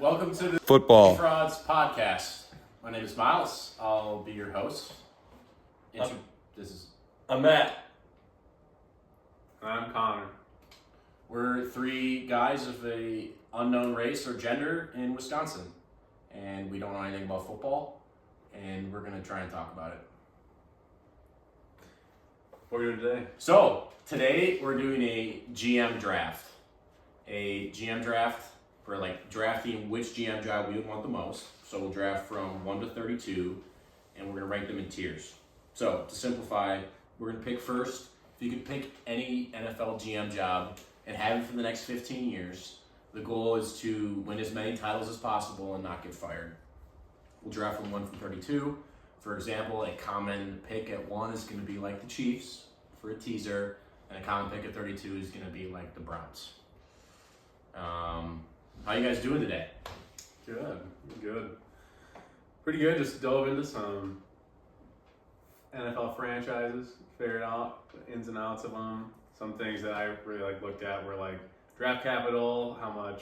Welcome to the Football Frauds podcast. My name is Miles. I'll be your host. I'm Matt. And I'm Connor. We're three guys of a unknown race or gender in Wisconsin, and we don't know anything about football, and we're gonna try and talk about it. What are we doing today? So today we're doing a GM draft. A GM draft for drafting which GM job we would want the most. So we'll draft from 1 to 32, and we're gonna rank them in tiers. So to simplify, we're gonna pick first. If you could pick any NFL GM job and have it for the next 15 years, the goal is to win as many titles as possible and not get fired. We'll draft from 1 to 32. For example, a common pick at 1 is going to be like the Chiefs for a teaser, and a common pick at 32 is going to be like the Browns. How you guys doing today? Good. Pretty good. Just dove into some NFL franchises, figured out the ins and outs of them. Some things that I really looked at were draft capital, how much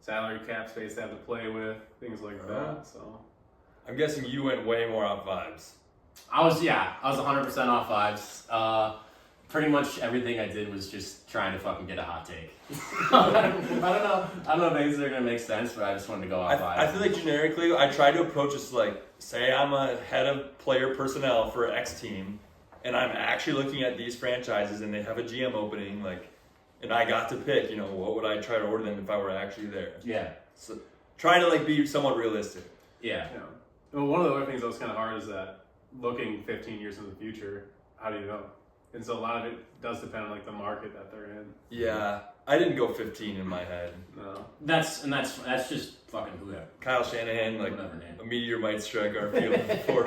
salary cap space they have to play with, things like that. So I'm guessing you went way more off vibes. I was 100% off vibes. Pretty much everything I did was just trying to fucking get a hot take. I don't know if things are gonna make sense, but I just wanted to go off vibes. I feel like generically, I try to approach this say I'm a head of player personnel for X team, and I'm actually looking at these franchises, and they have a GM opening, and I got to pick, what would I try to order them if I were actually there? Yeah. So trying to be somewhat realistic. Yeah. Well, one of the other things that was kind of hard is that looking 15 years in the future, how do you know? And so a lot of it does depend on the market that they're in. Yeah, I didn't go 15 in my head. No. That's just fucking who. Kyle Shanahan, Whatever name. a meteor might strike our field before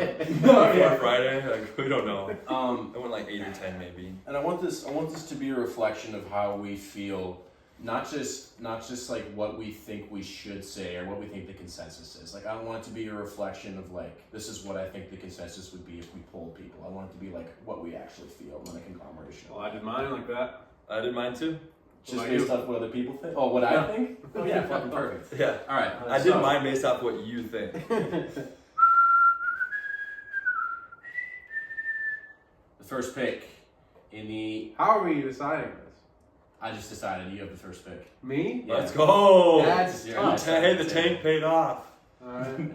Friday. We don't know. I went 8 or 10 maybe. And I want this to be a reflection of how we feel, not just what we think we should say or what we think the consensus is. I don't want it to be a reflection of this is what I think the consensus would be if we polled people. I want it to be what we actually feel, not a conglomeration. Well, I did mine like that. I did mine too. Just based off what other people think? Oh, what I think? Oh yeah, fucking perfect. Yeah. All right. I did mine based off what you think. The first pick in the... How are we deciding this? I just decided you have the first pick. Me? Yeah. Let's go! That's tough. Hey, the tank paid off. Alright.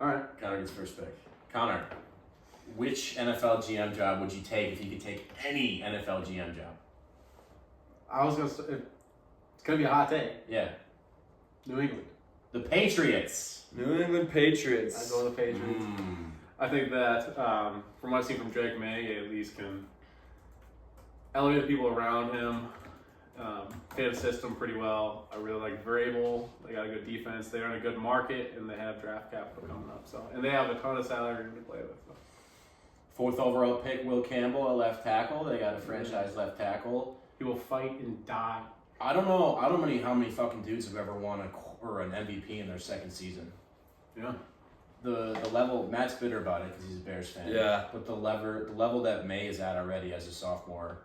Alright. Connor gets first pick. Connor, which NFL GM job would you take if you could take any NFL GM job? I was going to... It's going to be a hot take. Yeah. New England. The Patriots. New England Patriots. I go with the Patriots. I think that, from what I've seen from Drake May, he at least can elevate the people around him, fit a system pretty well. I really like Vrabel. They got a good defense. They're in a good market, and they have draft capital coming up. And they have a ton of salary to play with. So. 4th overall pick, Will Campbell at left tackle. They got a franchise left tackle. He will fight and die. I don't know how many fucking dudes have ever won an MVP in their second season. Yeah. The level, Matt's bitter about it because he's a Bears fan. Yeah. But the level that May is at already as a sophomore,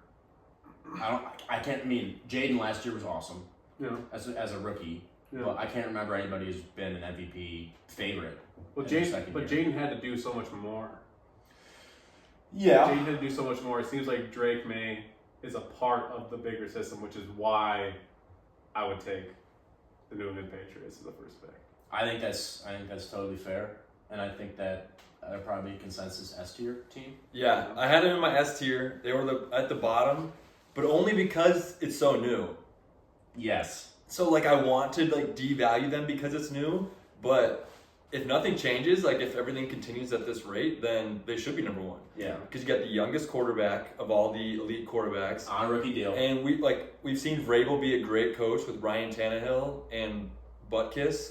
Jaden last year was awesome. Yeah. As a rookie. Yeah. But I can't remember anybody who's been an MVP favorite. Well, Jaden had to do so much more. Yeah. Jaden had to do so much more. It seems like Drake May is a part of the bigger system, which is why I would take the New England Patriots as the first pick. I think that's totally fair, and I think that they're probably a consensus S tier team. Yeah, I had them in my S tier. They were at the bottom, but only because it's so new. Yes. So I want to devalue them because it's new, but if nothing changes, if everything continues at this rate, then they should be number 1. Yeah. Because you got the youngest quarterback of all the elite quarterbacks on a rookie deal, and we've seen Vrabel be a great coach with Ryan Tannehill and Butkus.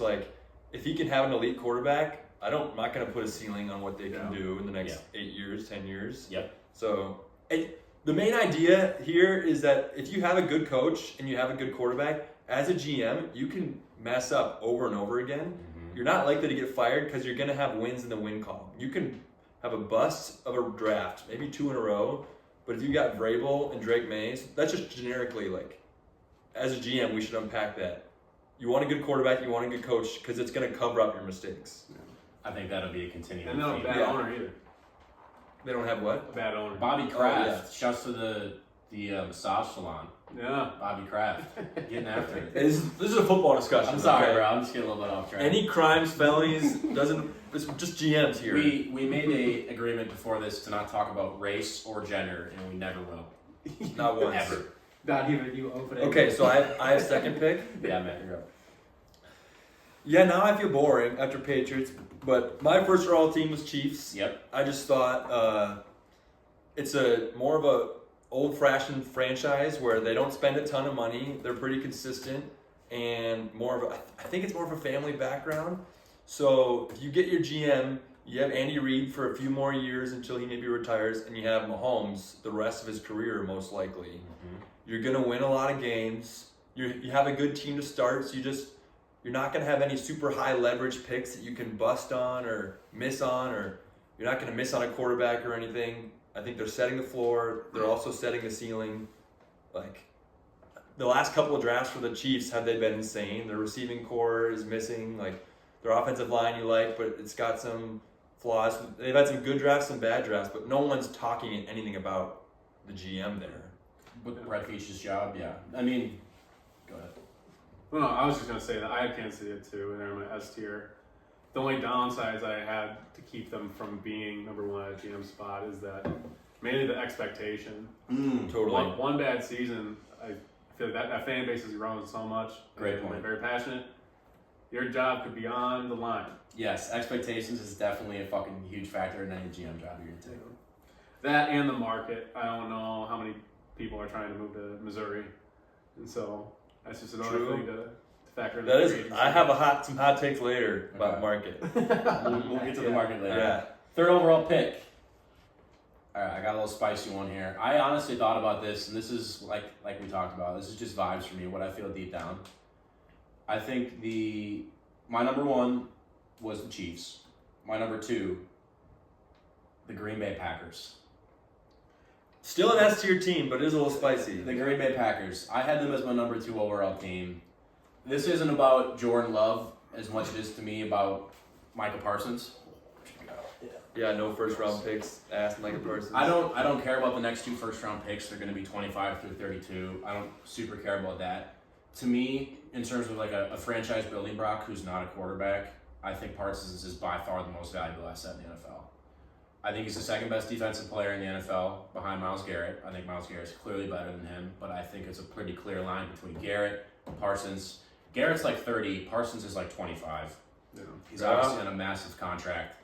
If he can have an elite quarterback, I'm not going to put a ceiling on what they can do in the next 8 years, 10 years. Yep. So the main idea here is that if you have a good coach and you have a good quarterback, as a GM, you can mess up over and over again. Mm-hmm. You're not likely to get fired because you're going to have wins in the win column. You can have a bust of a draft, maybe 2 in a row, but if you got Vrabel and Drake May, that's just generically as a GM, we should unpack that. You want a good quarterback, you want a good coach, because it's going to cover up your mistakes. I think that'll be a continuing And not a theme. bad owner either. They don't have what? A bad owner. Bobby Kraft, yeah. shouts to the massage salon. Yeah. Bobby Kraft, getting after it. This is a football discussion. I'm sorry, okay? bro. I'm just getting a little bit off track. Any crimes, felonies, doesn't. It's just GMs here. We made a agreement before this to not talk about race or gender, and we never will. Not once. Ever. Not even you opening. Okay, so I have second pick. Yeah, man, you're up. Yeah, now I feel boring after Patriots, but my first overall team was Chiefs. Yep. I just thought it's a more of a old-fashioned franchise where they don't spend a ton of money. They're pretty consistent and more of a, I think it's more of a family background. So if you get your GM, you have Andy Reid for a few more years until he maybe retires, and you have Mahomes the rest of his career most likely. Mm-hmm. You're gonna win a lot of games. You have a good team to start, so you're not gonna have any super high leverage picks that you can bust on or miss on, or you're not gonna miss on a quarterback or anything. I think they're setting the floor. They're also setting the ceiling. Like the last couple of drafts for the Chiefs, have they been insane? Their receiving core is missing. Like their offensive line you like, but it's got some flaws. They've had some good drafts, some bad drafts, but no one's talking anything about the GM there. With Brett Veach's job, yeah. I mean, go ahead. Well, no, I was just gonna say that I had Kansas City at 2, and they're in my S tier. The only downsides I had to keep them from being number 1 at a GM spot is that mainly the expectation. Totally. One bad season, I feel that fan base has grown so much. Great point. They're very passionate. Your job could be on the line. Yes, expectations is definitely a fucking huge factor in any GM job you're gonna take. That and the market. I don't know how many people are trying to move to Missouri, and so that's just another True. thing to factor in. That the is. free agency. I have some hot takes later about Okay. market. We'll get to the market later. Yeah. Third overall pick. All right, I got a little spicy one here. I honestly thought about this, and this is like we talked about. This is just vibes for me, what I feel deep down. I think my number 1 was the Chiefs. My number 2, the Green Bay Packers. Still an S tier team, but it is a little spicy. The Green Bay Packers. I had them as my number 2 overall team. This isn't about Jordan Love as much as it is to me about Micah Parsons. Yeah, no first round picks. Ask Micah Parsons. I don't care about the next 2 first round picks. They're going to be 25 through 32. I don't super care about that. To me, in terms of like a franchise building block who's not a quarterback, I think Parsons is by far the most valuable asset in the NFL. I think he's the second best defensive player in the NFL behind Myles Garrett. I think Myles Garrett's clearly better than him, but I think it's a pretty clear line between Garrett and Parsons. Garrett's like 30, Parsons is like 25. Yeah. He's obviously on a massive contract.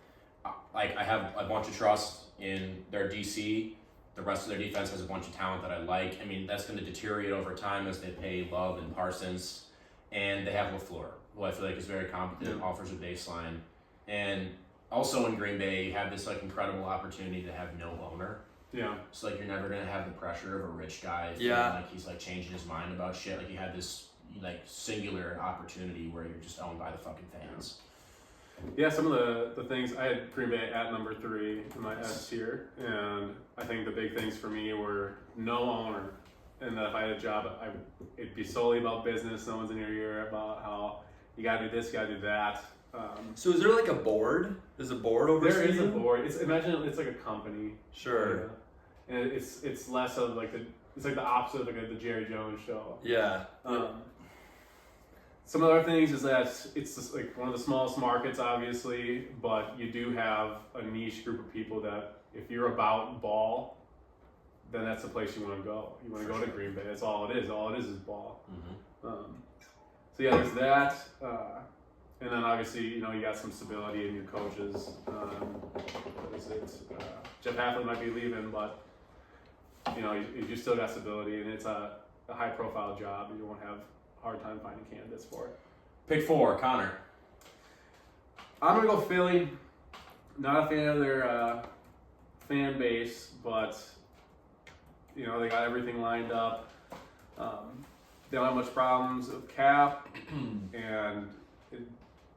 Like I have a bunch of trust in their DC. The rest of their defense has a bunch of talent that I like. I mean, that's going to deteriorate over time as they pay Love and Parsons. And they have LaFleur, who I feel like is very competent, offers a baseline. And also in Green Bay, you have this like incredible opportunity to have no owner. Yeah. So like you're never going to have the pressure of a rich guy feeling like he's like changing his mind about shit. Like you had this like singular opportunity where you're just owned by the fucking fans. Yeah, some of the things, I had Green Bay at number 3 in my S tier, and I think the big things for me were no owner, and that if I had a job, it'd be solely about business. No one's in your ear about how you gotta do this, you gotta do that. So is there like a board? There's a board over There is a board. Imagine it's like a company. Sure. Yeah. And it's less of like it's like the opposite of like the Jerry Jones show. Yeah. Some other things is that it's just like one of the smallest markets, obviously, but you do have a niche group of people that if you're about ball, then that's the place you want to go. You want to go to Green Bay. That's all it is. All it is ball. Mm-hmm. So yeah, there's that. And then obviously, you got some stability in your coaches. What is it? Jeff Halfley might be leaving, but you still got stability, and it's a high-profile job, and you won't have a hard time finding candidates for it. Pick 4, Connor. I'm gonna go Philly. Not a fan of their fan base, but they got everything lined up. They don't have much problems with cap, and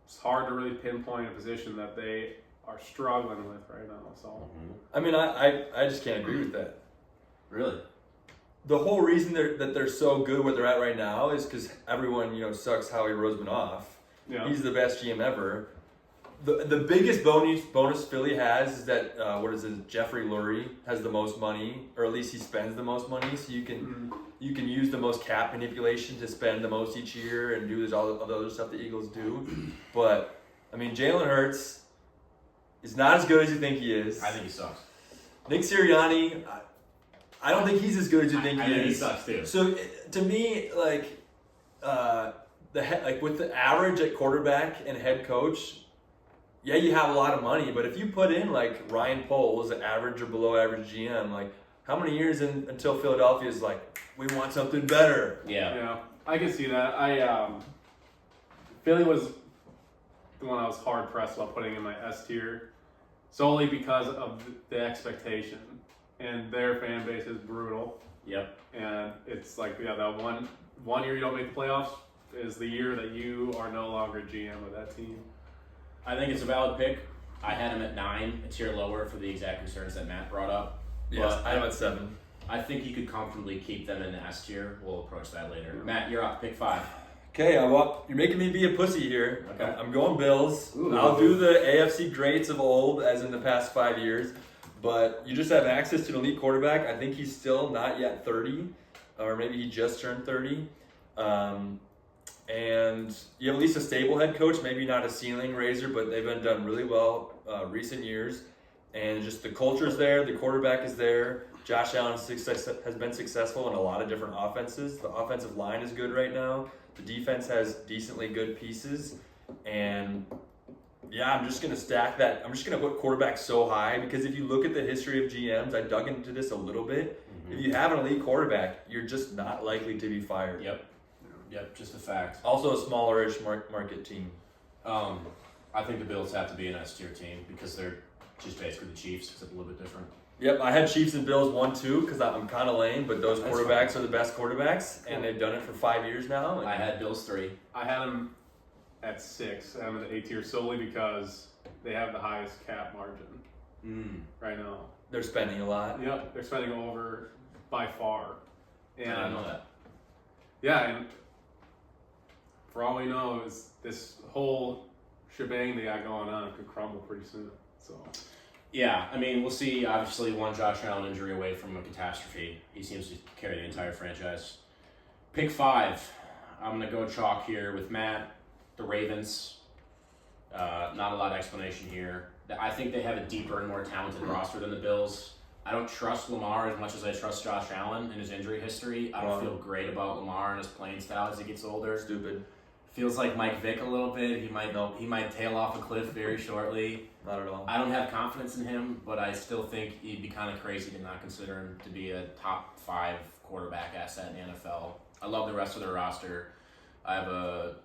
it's hard to really pinpoint a position that they are struggling with right now. So, I mean, I just can't agree with that. Really? the whole reason that they're so good where they're at right now is because everyone, sucks Howie Roseman off. Yeah. He's the best GM ever. The biggest bonus Philly has is that Jeffrey Lurie has the most money, or at least he spends the most money. So you can use the most cap manipulation to spend the most each year and do all the other stuff the Eagles do. But I mean, Jalen Hurts is not as good as you think he is. I think he sucks. Nick Sirianni, I don't think he's as good as you think I he think is. he sucks too. So to me, with the average at quarterback and head coach, yeah, you have a lot of money, but if you put in like Ryan Poles, an average or below average GM, like how many years until Philadelphia is like, we want something better? Yeah, I can see that. Philly was the one I was hard pressed about putting in my S tier, solely because of the expectation, and their fan base is brutal. Yep. And it's like, that one year you don't make the playoffs is the year that you are no longer GM of that team. I think it's a valid pick. I had him at 9, a tier lower for the exact concerns that Matt brought up. Yes, But I have at 7. I think you could comfortably keep them in the S tier. We'll approach that later. Matt, you're up. Pick 5. Okay, you're making me be a pussy here. Okay. I'm going Bills. Ooh. I'll do the AFC greats of old, as in the past 5 years. But you just have access to an elite quarterback. I think he's still not yet 30, or maybe he just turned 30. And you have at least a stable head coach, maybe not a ceiling raiser, but they've been done really well recent years. And just the culture's there, the quarterback is there. Josh Allen has been successful in a lot of different offenses. The offensive line is good right now. The defense has decently good pieces. And yeah, I'm just going to stack that. I'm just going to put quarterback so high because if you look at the history of GMs, I dug into this a little bit. If you have an elite quarterback, you're just not likely to be fired. Yep, just a fact. Also a smallerish market team. I think the Bills have to be an S tier team because they're just basically the Chiefs, except a little bit different. Yep, I had Chiefs and Bills 1-2 because I'm kind of lame, but those That's quarterbacks are the best quarterbacks, and they've done it for 5 years now. I had Bills 3. I had them at 6. I have them at 8 tier solely because they have the highest cap margin right now. They're spending a lot. Yep, they're spending over by far. I didn't know that. Yeah, and for all we know, is this whole shebang they got going on could crumble pretty soon. So. Yeah, I mean, we'll see. Obviously, one Josh Allen injury away from a catastrophe. He seems to carry the entire franchise. Pick 5. I'm going to go chalk here with Matt. The Ravens. Not a lot of explanation here. I think they have a deeper and more talented roster than the Bills. I don't trust Lamar as much as I trust Josh Allen and his injury history. I don't feel great about Lamar and his playing style as he gets older. Stupid. Feels like Mike Vick a little bit. He might tail off a cliff very shortly. Not at all. I don't have confidence in him, but I still think he'd be kind of crazy to not consider him to be a top 5 quarterback asset in the NFL. I love the rest of their roster. I have a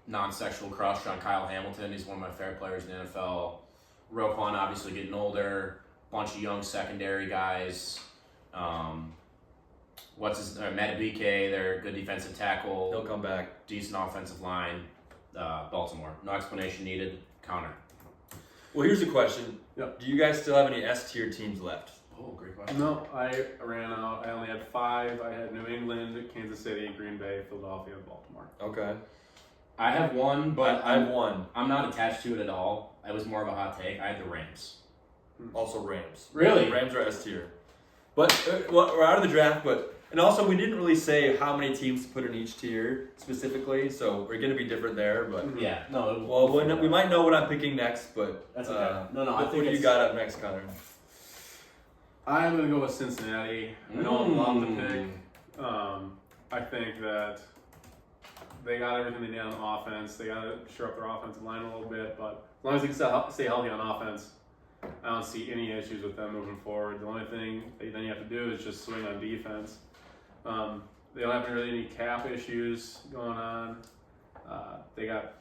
non-sexual crush on Kyle Hamilton. He's one of my favorite players in the NFL. Roquan obviously getting older. Bunch of young secondary guys. Matabike, their good defensive tackle. He'll come back. Decent offensive line. Baltimore. No explanation needed. Counter. Well, here's a question. Yep. Do you guys still have any S-tier teams left? Oh, great question. No, I ran out. I only had 5. I had New England, Kansas City, Green Bay, Philadelphia, and Baltimore. Okay. I have one, but I have one. I'm not attached to it at all. It was more of a hot take. I had the Rams. Also Rams. Really? Rams are S tier. But we're out of the draft, and also we didn't really say how many teams to put in each tier specifically, so we're going to be different there. But Yeah, no. well, we might know what I'm picking next, but That's okay. No, I what think do you got up next, Connor? I'm going to go with Cincinnati. I don't love the pick. I think that they got everything they need on offense. They got to shore up their offensive line a little bit, but as long as they can stay healthy on offense, I don't see any issues with them moving forward. The only thing that then you have to do is just swing on defense. They don't have really any cap issues going on. They got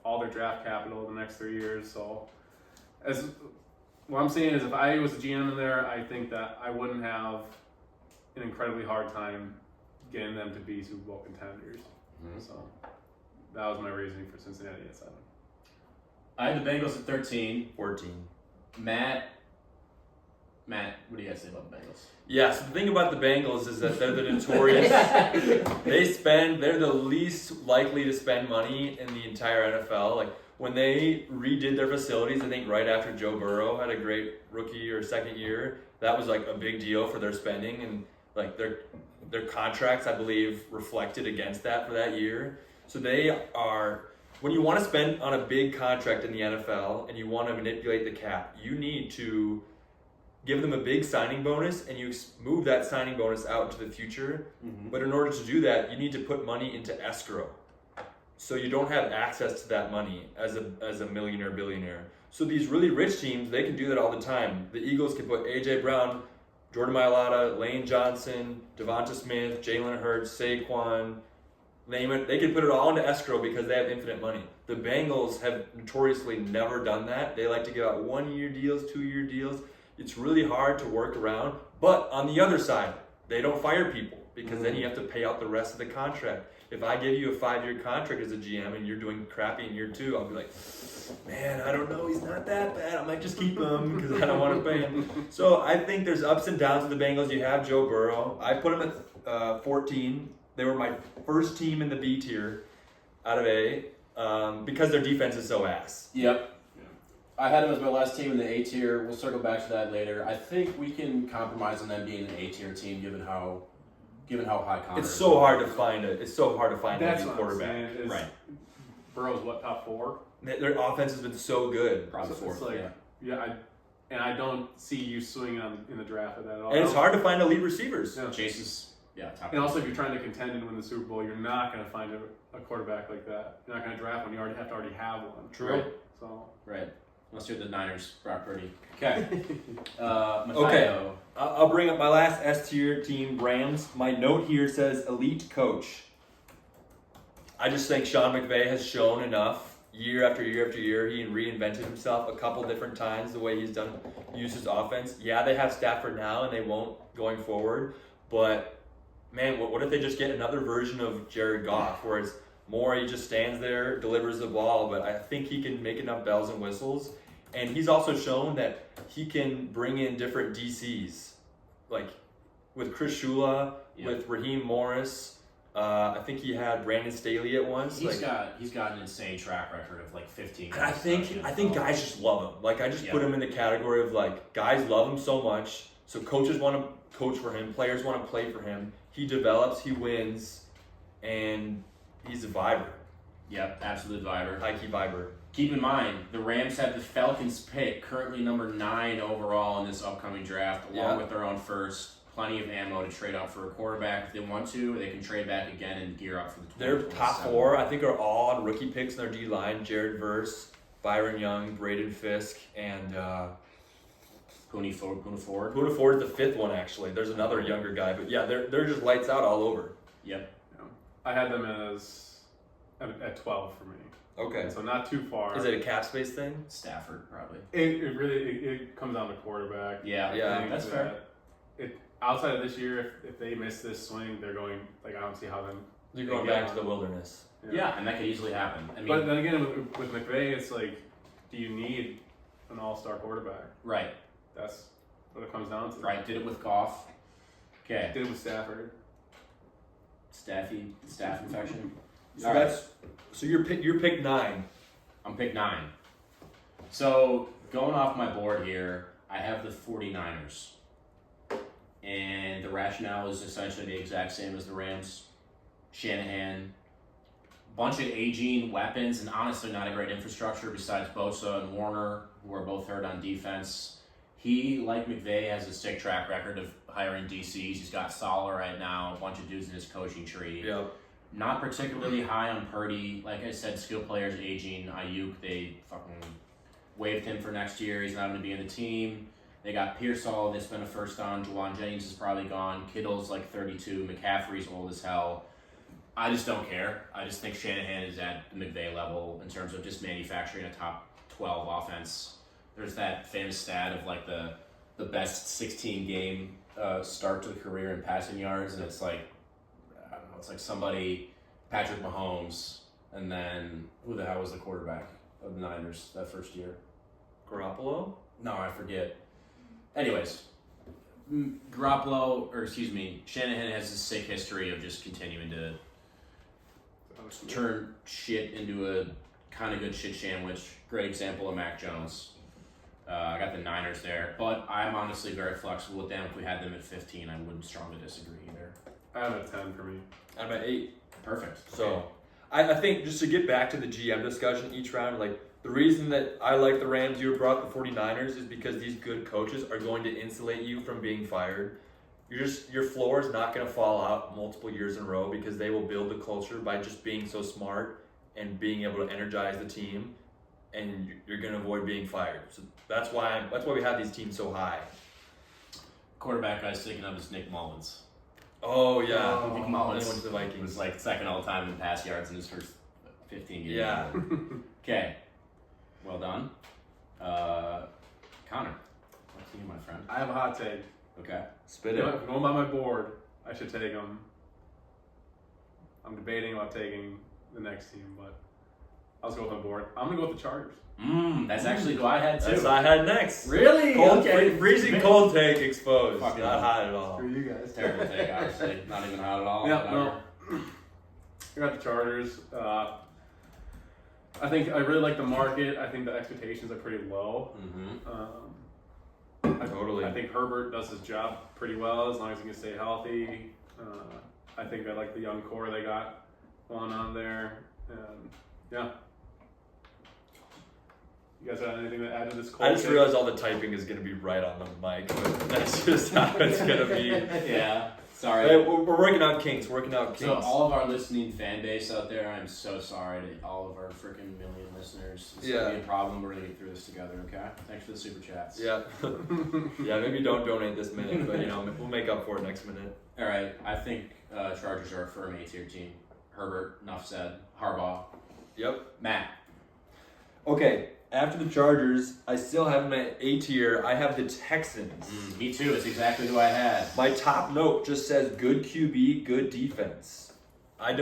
all their draft capital the next 3 years. So, what I'm saying is, if I was a GM in there, I think that I wouldn't have an incredibly hard time getting them to be Super Bowl contenders. So, that was my reasoning for Cincinnati at 7. I had the Bengals at 13. 14. Matt Matt, what do you guys say about the Bengals? Yeah, so the thing about the Bengals is that they're the notorious. They're the least likely to spend money in the entire NFL. Like when they redid their facilities, I think right after Joe Burrow had a great rookie or second year, that was like a big deal for their spending, and like their contracts, I believe, reflected against that for that year. So they are, when you want to spend on a big contract in the NFL and you want to manipulate the cap, you need to give them a big signing bonus, and you move that signing bonus out into the future. Mm-hmm. But in order to do that, you need to put money into escrow. So you don't have access to that money as a millionaire, billionaire. So these really rich teams, they can do that all the time. The Eagles can put A.J. Brown, Jordan Mailata, Lane Johnson, Devonta Smith, Jalen Hurts, Saquon, name it. They can put it all into escrow because they have infinite money. The Bengals have notoriously never done that. They like to give out 1-year deals, 2-year deals. It's really hard to work around. But on the other side, they don't fire people because then you have to pay out the rest of the contract. If I give you a 5-year contract as a GM and you're doing crappy in year 2, I'll be like, man, I don't know, he's not that bad. I might just keep him because I don't want to pay him. So I think there's ups and downs with the Bengals. You have Joe Burrow. I put him at 14. They were my first team in the B tier out of A because their defense is so ass. Yep. I had them as my last team in the A tier. We'll circle back to that later. I think we can compromise on them being an A tier team, given how high Connor It's is. so hard to find a That's elite what I'm quarterback. saying. Is Right. Burrow's what, top 4? Their offense has been so good. Probably So fourth. it's like, I don't see you swinging in the draft at that at all. And it's hard to find elite receivers. Yeah. Chase is top. And also, if you're trying to contend and win the Super Bowl, you're not going to find a quarterback like that. You're not going to draft one. You have to have one. True. Right. So Right. Unless you're the Niners, Brock Purdy. Okay. Mateo. Okay. I'll bring up my last S tier team, Rams. My note here says elite coach. I just think Sean McVay has shown enough year after year after year. He reinvented himself a couple different times the way he's used his offense. Yeah, they have Stafford now and they won't going forward. But man, what if they just get another version of Jared Goff where it's more he just stands there, delivers the ball, but I think he can make enough bells and whistles. And he's also shown that he can bring in different DCs, like with Chris Shula, with Raheem Morris. I think he had Brandon Staley at once. He's got an insane track record of like 15. And I think guys just love him. Like I just put him in the category of like guys love him so much. So coaches want to coach for him, players want to play for him. He develops, he wins, and he's a viber. Yep, absolute viber. High key viber. Keep in mind, the Rams have the Falcons pick, currently number 9 overall in this upcoming draft, along with their own first. Plenty of ammo to trade up for a quarterback if they want to. They can trade back again and gear up for the 2027. Their top 4, I think, are all on rookie picks in their D line. Jared Verse, Byron Young, Braden Fisk, and Pooney Ford. Poona Ford is the 5th one, actually. There's another younger guy, but yeah, they're just lights out all over. Yep. I had them as at 12 for me. Okay. So not too far. Is it a cap space thing? Stafford, probably. It really comes down to quarterback. Yeah, that's fair. Outside of this year, if they miss this swing, they're going, I don't see how them. You're going back to the wilderness. Yeah, and that could easily happen. I mean, but then again, with McVay, it's like, do you need an all-star quarterback? Right. That's what it comes down to. Right, did it with Goff. Okay. Did it with Stafford. Staph infection. So you're pick 9. I'm pick 9. So going off my board here, I have the 49ers. And the rationale is essentially the exact same as the Rams. Shanahan, bunch of aging weapons, and honestly not a great infrastructure besides Bosa and Warner, who are both hurt on defense. He, like McVay, has a sick track record of hiring DCs. He's got Sala right now, a bunch of dudes in his coaching tree. Yep. Not particularly high on Purdy. Like I said, skill players aging. Ayuk, they fucking waived him for next year. He's not going to be in the team. They got Pearsall. They spent a first on. Juwan Jennings is probably gone. Kittle's like 32. McCaffrey's old as hell. I just don't care. I just think Shanahan is at the McVay level in terms of just manufacturing a top 12 offense. There's that famous stat of like the best 16 game start to the career in passing yards, and it's like, I don't know, it's like somebody, Patrick Mahomes, and then who the hell was the quarterback of the Niners that first year? Garoppolo? No, I forget. Anyways, Shanahan has a sick history of just continuing to turn shit into a kind of good shit sandwich. Great example of Mac Jones. I got the Niners there, but I'm honestly very flexible with them. If we had them at 15, I wouldn't strongly disagree either. I have a 10 for me. I'm at 8. Perfect. So, I think just to get back to the GM discussion each round, like the reason that I like the Rams, you brought the 49ers, is because these good coaches are going to insulate you from being fired. Your floor is not going to fall out multiple years in a row because they will build the culture by just being so smart and being able to energize the team, and you're going to avoid being fired. So that's why we have these teams so high. Quarterback I was thinking of is Nick Mullins. Oh yeah, Nick Mullins went to the Vikings. was like second all time in pass yards in his first 15 games. Yeah. Okay. Well done. Connor, what's you, my friend? I have a hot take. Okay. Spit If it. I'm going by my board, I should take them. I'm debating about taking the next team, but I'll just go with my board. I'm going to go with the Chargers. That's actually who I had too. That's what I had next. Really? Cold, Okay. freezing cold take exposed. Fucking Not hell. hot at all. For you guys. Terrible take, obviously. Not even hot at all. Yeah, Whatever. no. I got the Chargers. I think I really like the market. I think the expectations are pretty low. Totally. I think Herbert does his job pretty well as long as he can stay healthy. I think I like the young core they got going on there. And yeah. You guys have anything to add to this cold I just take? realized all the typing is going to be right on the mic, but that's just how it's going to be. Yeah. Sorry. Hey, we're working out kinks. So all of our listening fan base out there, I'm so sorry to all of our freaking million listeners. It's gonna be a problem. We're gonna get through this together, okay? Thanks for the super chats. Yeah. Yeah, maybe don't donate this minute, but we'll make up for it next minute. All right, I think Chargers are a firm A-tier team. Herbert, enough said. Harbaugh. Yep. Matt. Okay, after the Chargers, I still have them at A tier. I have the Texans. Me too. It's exactly who I had. My top note just says good QB, good defense. I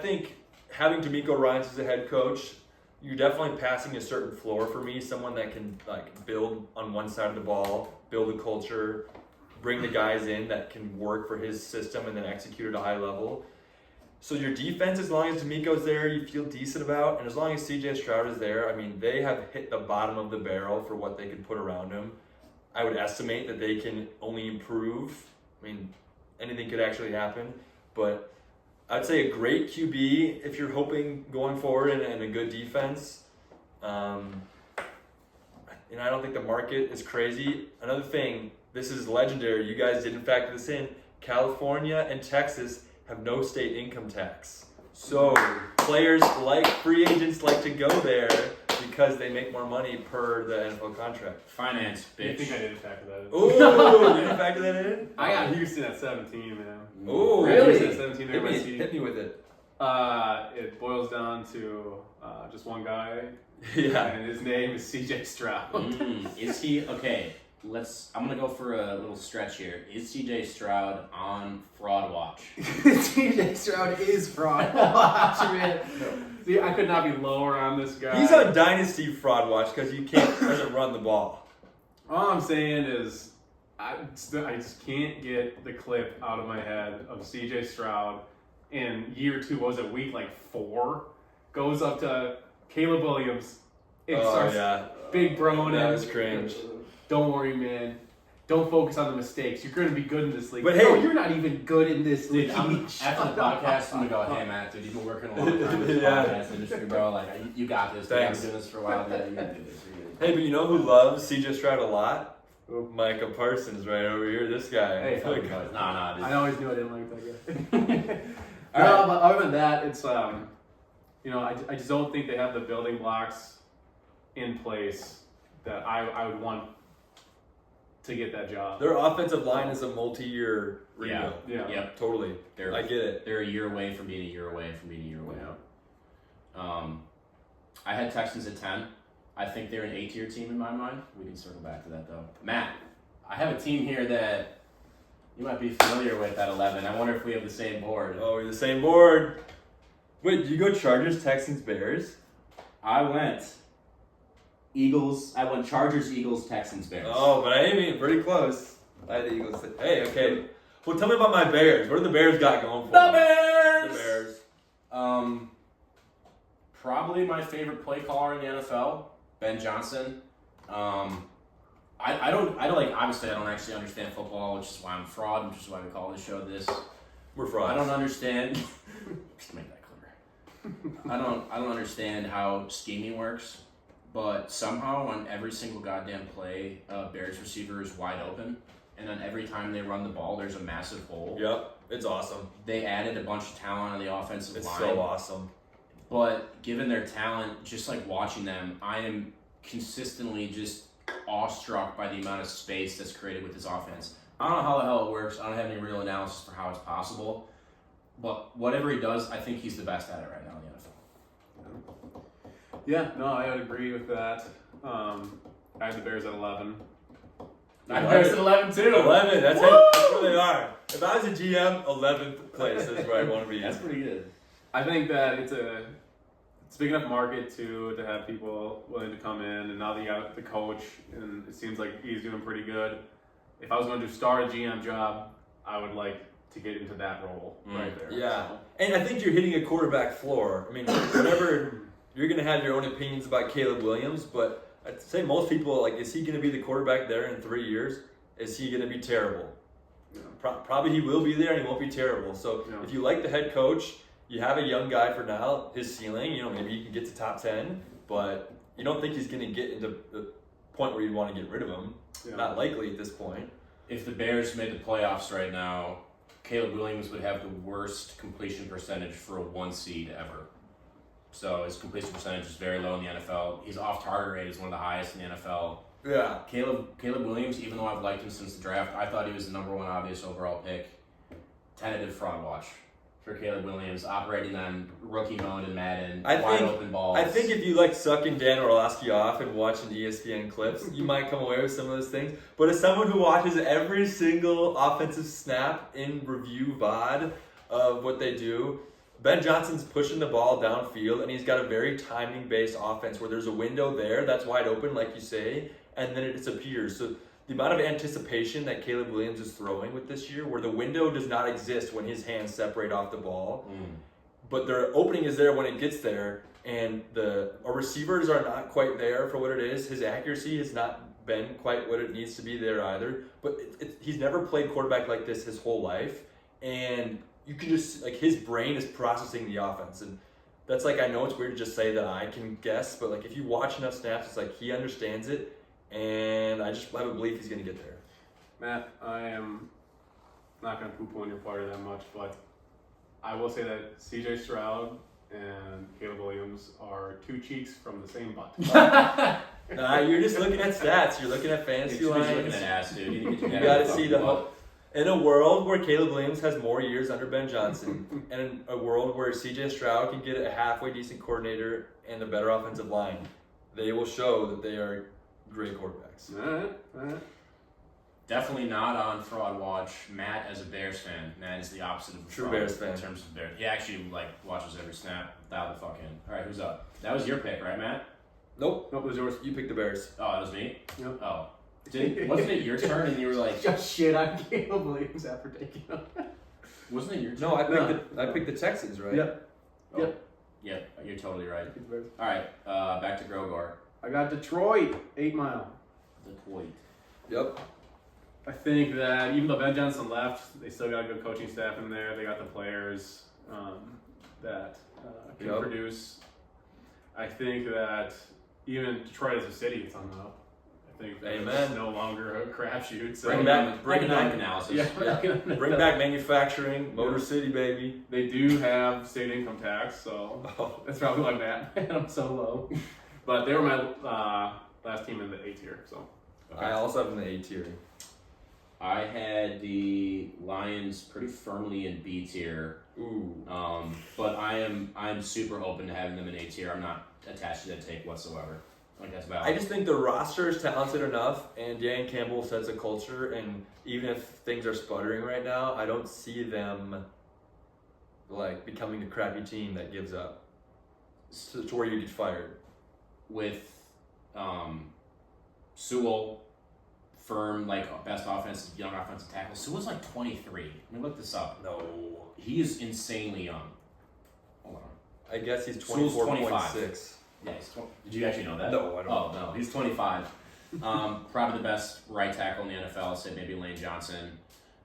think having D'Amico Ryans as a head coach, you're definitely passing a certain floor for me. Someone that can build on one side of the ball, build a culture, bring the guys in that can work for his system and then execute at a high level. So your defense, as long as D'Amico's there, you feel decent about, and as long as CJ Stroud is there, they have hit the bottom of the barrel for what they can put around him. I would estimate that they can only improve. Anything could actually happen, but I'd say a great QB if you're hoping going forward and a good defense. I don't think the market is crazy. Another thing, this is legendary. You guys didn't factor this in. California and Texas have no state income tax. So players free agents like to go there because they make more money per the NFL contract. Finance, I bitch. think I didn't factor that in. Ooh, did you factor that in? I got Houston at 17, man. Ooh, Really? Houston at 17 there, my seat. hit me with it. It boils down to just one guy, Yeah. and his name is CJ Stroud. Is he okay? I'm gonna go for a little stretch here. Is CJ Stroud on Fraud Watch? CJ Stroud is fraud. Watch, man. See, I could not be lower on this guy. He's on Dynasty Fraud Watch because doesn't run the ball. All I'm saying is, I just can't get the clip out of my head of CJ Stroud in year 2. What was it, week 4? Goes up to Caleb Williams. It starts big broing That him. was cringe. Don't worry, man. Don't focus on the mistakes. You're going to be good in this league. But no, hey, you're not even good in this league. After the podcast, I'm gonna go, hey Matt, dude, you've been working a long time in this Yeah. podcast industry, bro. You got this. Dude. I've Thanks. been doing this for a while. Yeah, you can do this. Hey, but you know who loves CJ Stroud a lot? Who? Micah Parsons right over here. This guy. Hey, Nah, dude. I always knew I didn't like that guy. All right. But other than that, it's I just don't think they have the building blocks in place that I would want to get that job. Their offensive line is a multi-year rebuild. Yeah. Yep. Totally. I get it. They're a year away from being a year away from being a year away. I had Texans at 10. I think they're an A-tier team in my mind. We can circle back to that though. Matt, I have a team here that you might be familiar with at 11. I wonder if we have the same board. Oh, we're the same board. Wait, did you go Chargers, Texans, Bears? I went Chargers, Eagles, Texans, Bears. Oh, but I mean, pretty close. I had the Eagles. Hey, okay. Well, tell me about my Bears. What do the Bears got going for The them? Bears. The Bears. Probably my favorite play caller in the NFL, Ben Johnson. I don't like, obviously I don't actually understand football, which is why I'm a fraud, which is why we call this show this. We're frauds. I don't understand. Just to make that clear. I don't understand how scheming works, but somehow on every single goddamn play, Bears receiver is wide open, and then every time they run the ball, there's a massive hole. Yep, it's awesome. They added a bunch of talent on the offensive line. It's so awesome. But given their talent, just like watching them, I am consistently just awestruck by the amount of space that's created with this offense. I don't know how the hell it works. I don't have any real analysis for how it's possible. But whatever he does, I think he's the best at it right now in the NFL. Yeah, no, I would agree with that. I had the Bears at 11. I have Bears at 11 too. 11, that's it. That's where they are. If I was a GM, 11th place is where I want to be. That's pretty good. I think that it's a big enough market to have people willing to come in, and now that you got the coach, and it seems like he's doing pretty good. If I was going to start a GM job, I would like to get into that role right there. Yeah, So. and I think you're hitting a quarterback floor. I mean, whatever, you're going to have your own opinions about Caleb Williams, but I'd say most people, like, is he going to be the quarterback there in 3 years? Is he going to be terrible? Yeah. Probably he will be there and he won't be terrible. So Yeah. if you like the head coach, you have a young guy for now, his ceiling, maybe he can get to top 10, but you don't think he's going to get into the point where you want to get rid of him. Yeah. Not likely at this point. If the Bears made the playoffs right now, Caleb Williams would have the worst completion percentage for a 1 seed ever. So his completion percentage is very low in the NFL. His off-target rate is one of the highest in the NFL. Yeah. Caleb Williams, even though I've liked him since the draft, I thought he was the number 1 obvious overall pick. Tentative fraud watch for Caleb Williams, operating on rookie mode in Madden, wide open balls. I think if you like sucking Dan Orlovsky off and watching ESPN clips, you might come away with some of those things. But as someone who watches every single offensive snap in review VOD of what they do, Ben Johnson's pushing the ball downfield, and he's got a very timing-based offense where there's a window there that's wide open, like you say, and then it disappears. So the amount of anticipation that Caleb Williams is throwing with this year, where the window does not exist when his hands separate off the ball, but their opening is there when it gets there, and our receivers are not quite there for what it is. His accuracy has not been quite what it needs to be there either, but he's never played quarterback like this his whole life, and you can just, like, his brain is processing the offense, and that's, like, I know it's weird to just say that I can guess, but, like, if you watch enough snaps, it's like he understands it, and I just have a belief he's going to get there. Matt, I am not going to poo-poo on your party that much, but I will say that CJ Stroud and Caleb Williams are 2 cheeks from the same butt. You're just looking at stats. You're looking at fantasy You're lines. looking at ass, dude. You got to see the whole. In a world where Caleb Williams has more years under Ben Johnson, and in a world where CJ Stroud can get a halfway decent coordinator and a better offensive line, they will show that they are great quarterbacks. All right. Definitely not on fraud watch. Matt, as a Bears fan, Matt is the opposite of a True fraud Bears fan. in terms of Bears. He actually watches every snap. Dial the fuck in. All right, who's up? That was your pick, right, Matt? Nope. Nope, it was yours. You picked the Bears. Oh, that was me. Yep. Oh, wasn't it your turn? And you were like, Just shit on Caleb Williams after taking him. wasn't it your turn? No, I picked the Texans, right? Yep. Oh, Yep. Yeah, you're totally right. All right, back to Grogor. I got Detroit, 8 Mile. Detroit. Yep. I think that even though Ben Johnson left, they still got a good coaching staff in there. They got the players that can Yep. produce. I think that even Detroit as a city is on the up. I think that Amen. it's no longer a crapshoot. So Bring back economic analysis. Yeah. Bring back manufacturing, Motor City, baby. They do have state income tax, so Oh. that's probably why Matt had them so low. But they were my last team in the A tier, so. Okay. I also have them in the A tier. I had the Lions pretty firmly in B tier. Ooh. But I'm super open to having them in A tier. I'm not attached to that take whatsoever. Like, that's valid. I just think the roster is talented enough, and Dan Campbell sets a culture, and even if things are sputtering right now, I don't see them, like, becoming a crappy team that gives up to where you get fired. with Sewell firm, like best offensive young offensive tackle. Sua's like 23. Let me look this up. No. He is insanely young. Hold on. I guess he's Sua's 24.6. Yeah, he's 20. Did you actually know that? No, I don't. Oh no, he's 25. Probably the best right tackle in the NFL. Say maybe Lane Johnson.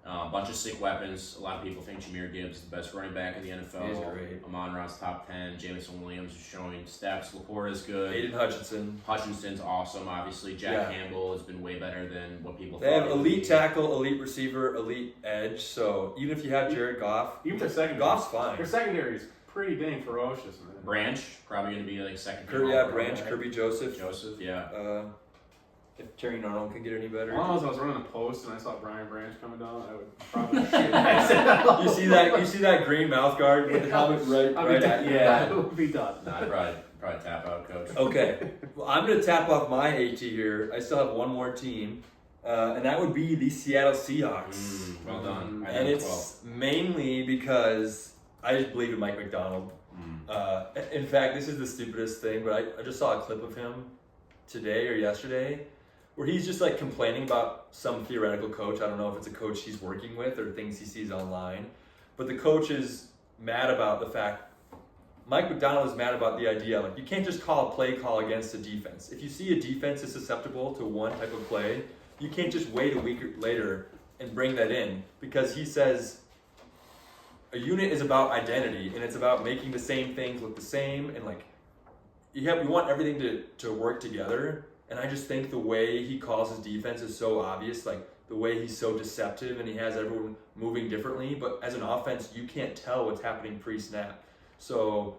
Bunch of sick weapons. A lot of people think Jahmyr Gibbs is the best running back in the NFL. He's great. Amon-Ra's top 10. Jameson Williams is showing steps. Laporta's good. Aiden Hutchinson. Hutchinson's awesome, obviously. Jack Yeah. Campbell has been way better than what people They thought. have he would elite be. tackle, elite receiver, elite edge. So even if you have Jared Goff, Even their secondary. Goff's fine. Their secondary is pretty dang ferocious, man. Branch, probably going to be like second. Branch, Kirby Joseph. Joseph, yeah. If Terry Arnold can get any better. As long as I was running a post and I saw Brian Branch coming down, I would probably shoot. You see that green mouth guard with the helmet right at you. Yeah, it would be done. Nah, I'd probably tap out, coach. Okay, well, I'm going to tap off my AT here. I still have one more team, and that would be the Seattle Seahawks. Well done. I And know it's mainly because I just believe in Mike McDonald. In fact, this is the stupidest thing, but I just saw a clip of him today or yesterday where he's just like complaining about some theoretical coach. I don't know if it's a coach he's working with or things he sees online, but the coach is mad about the fact Mike McDonald is mad about the idea like you can't just call a play call against a defense. If you see a defense is susceptible to one type of play, you can't just wait a week later and bring that in, because he says a unit is about identity and it's about making the same things look the same, and like we want everything to work together. And I just think the way he calls his defense is so obvious, like the way he's so deceptive and he has everyone moving differently. But as an offense, you can't tell what's happening pre-snap. So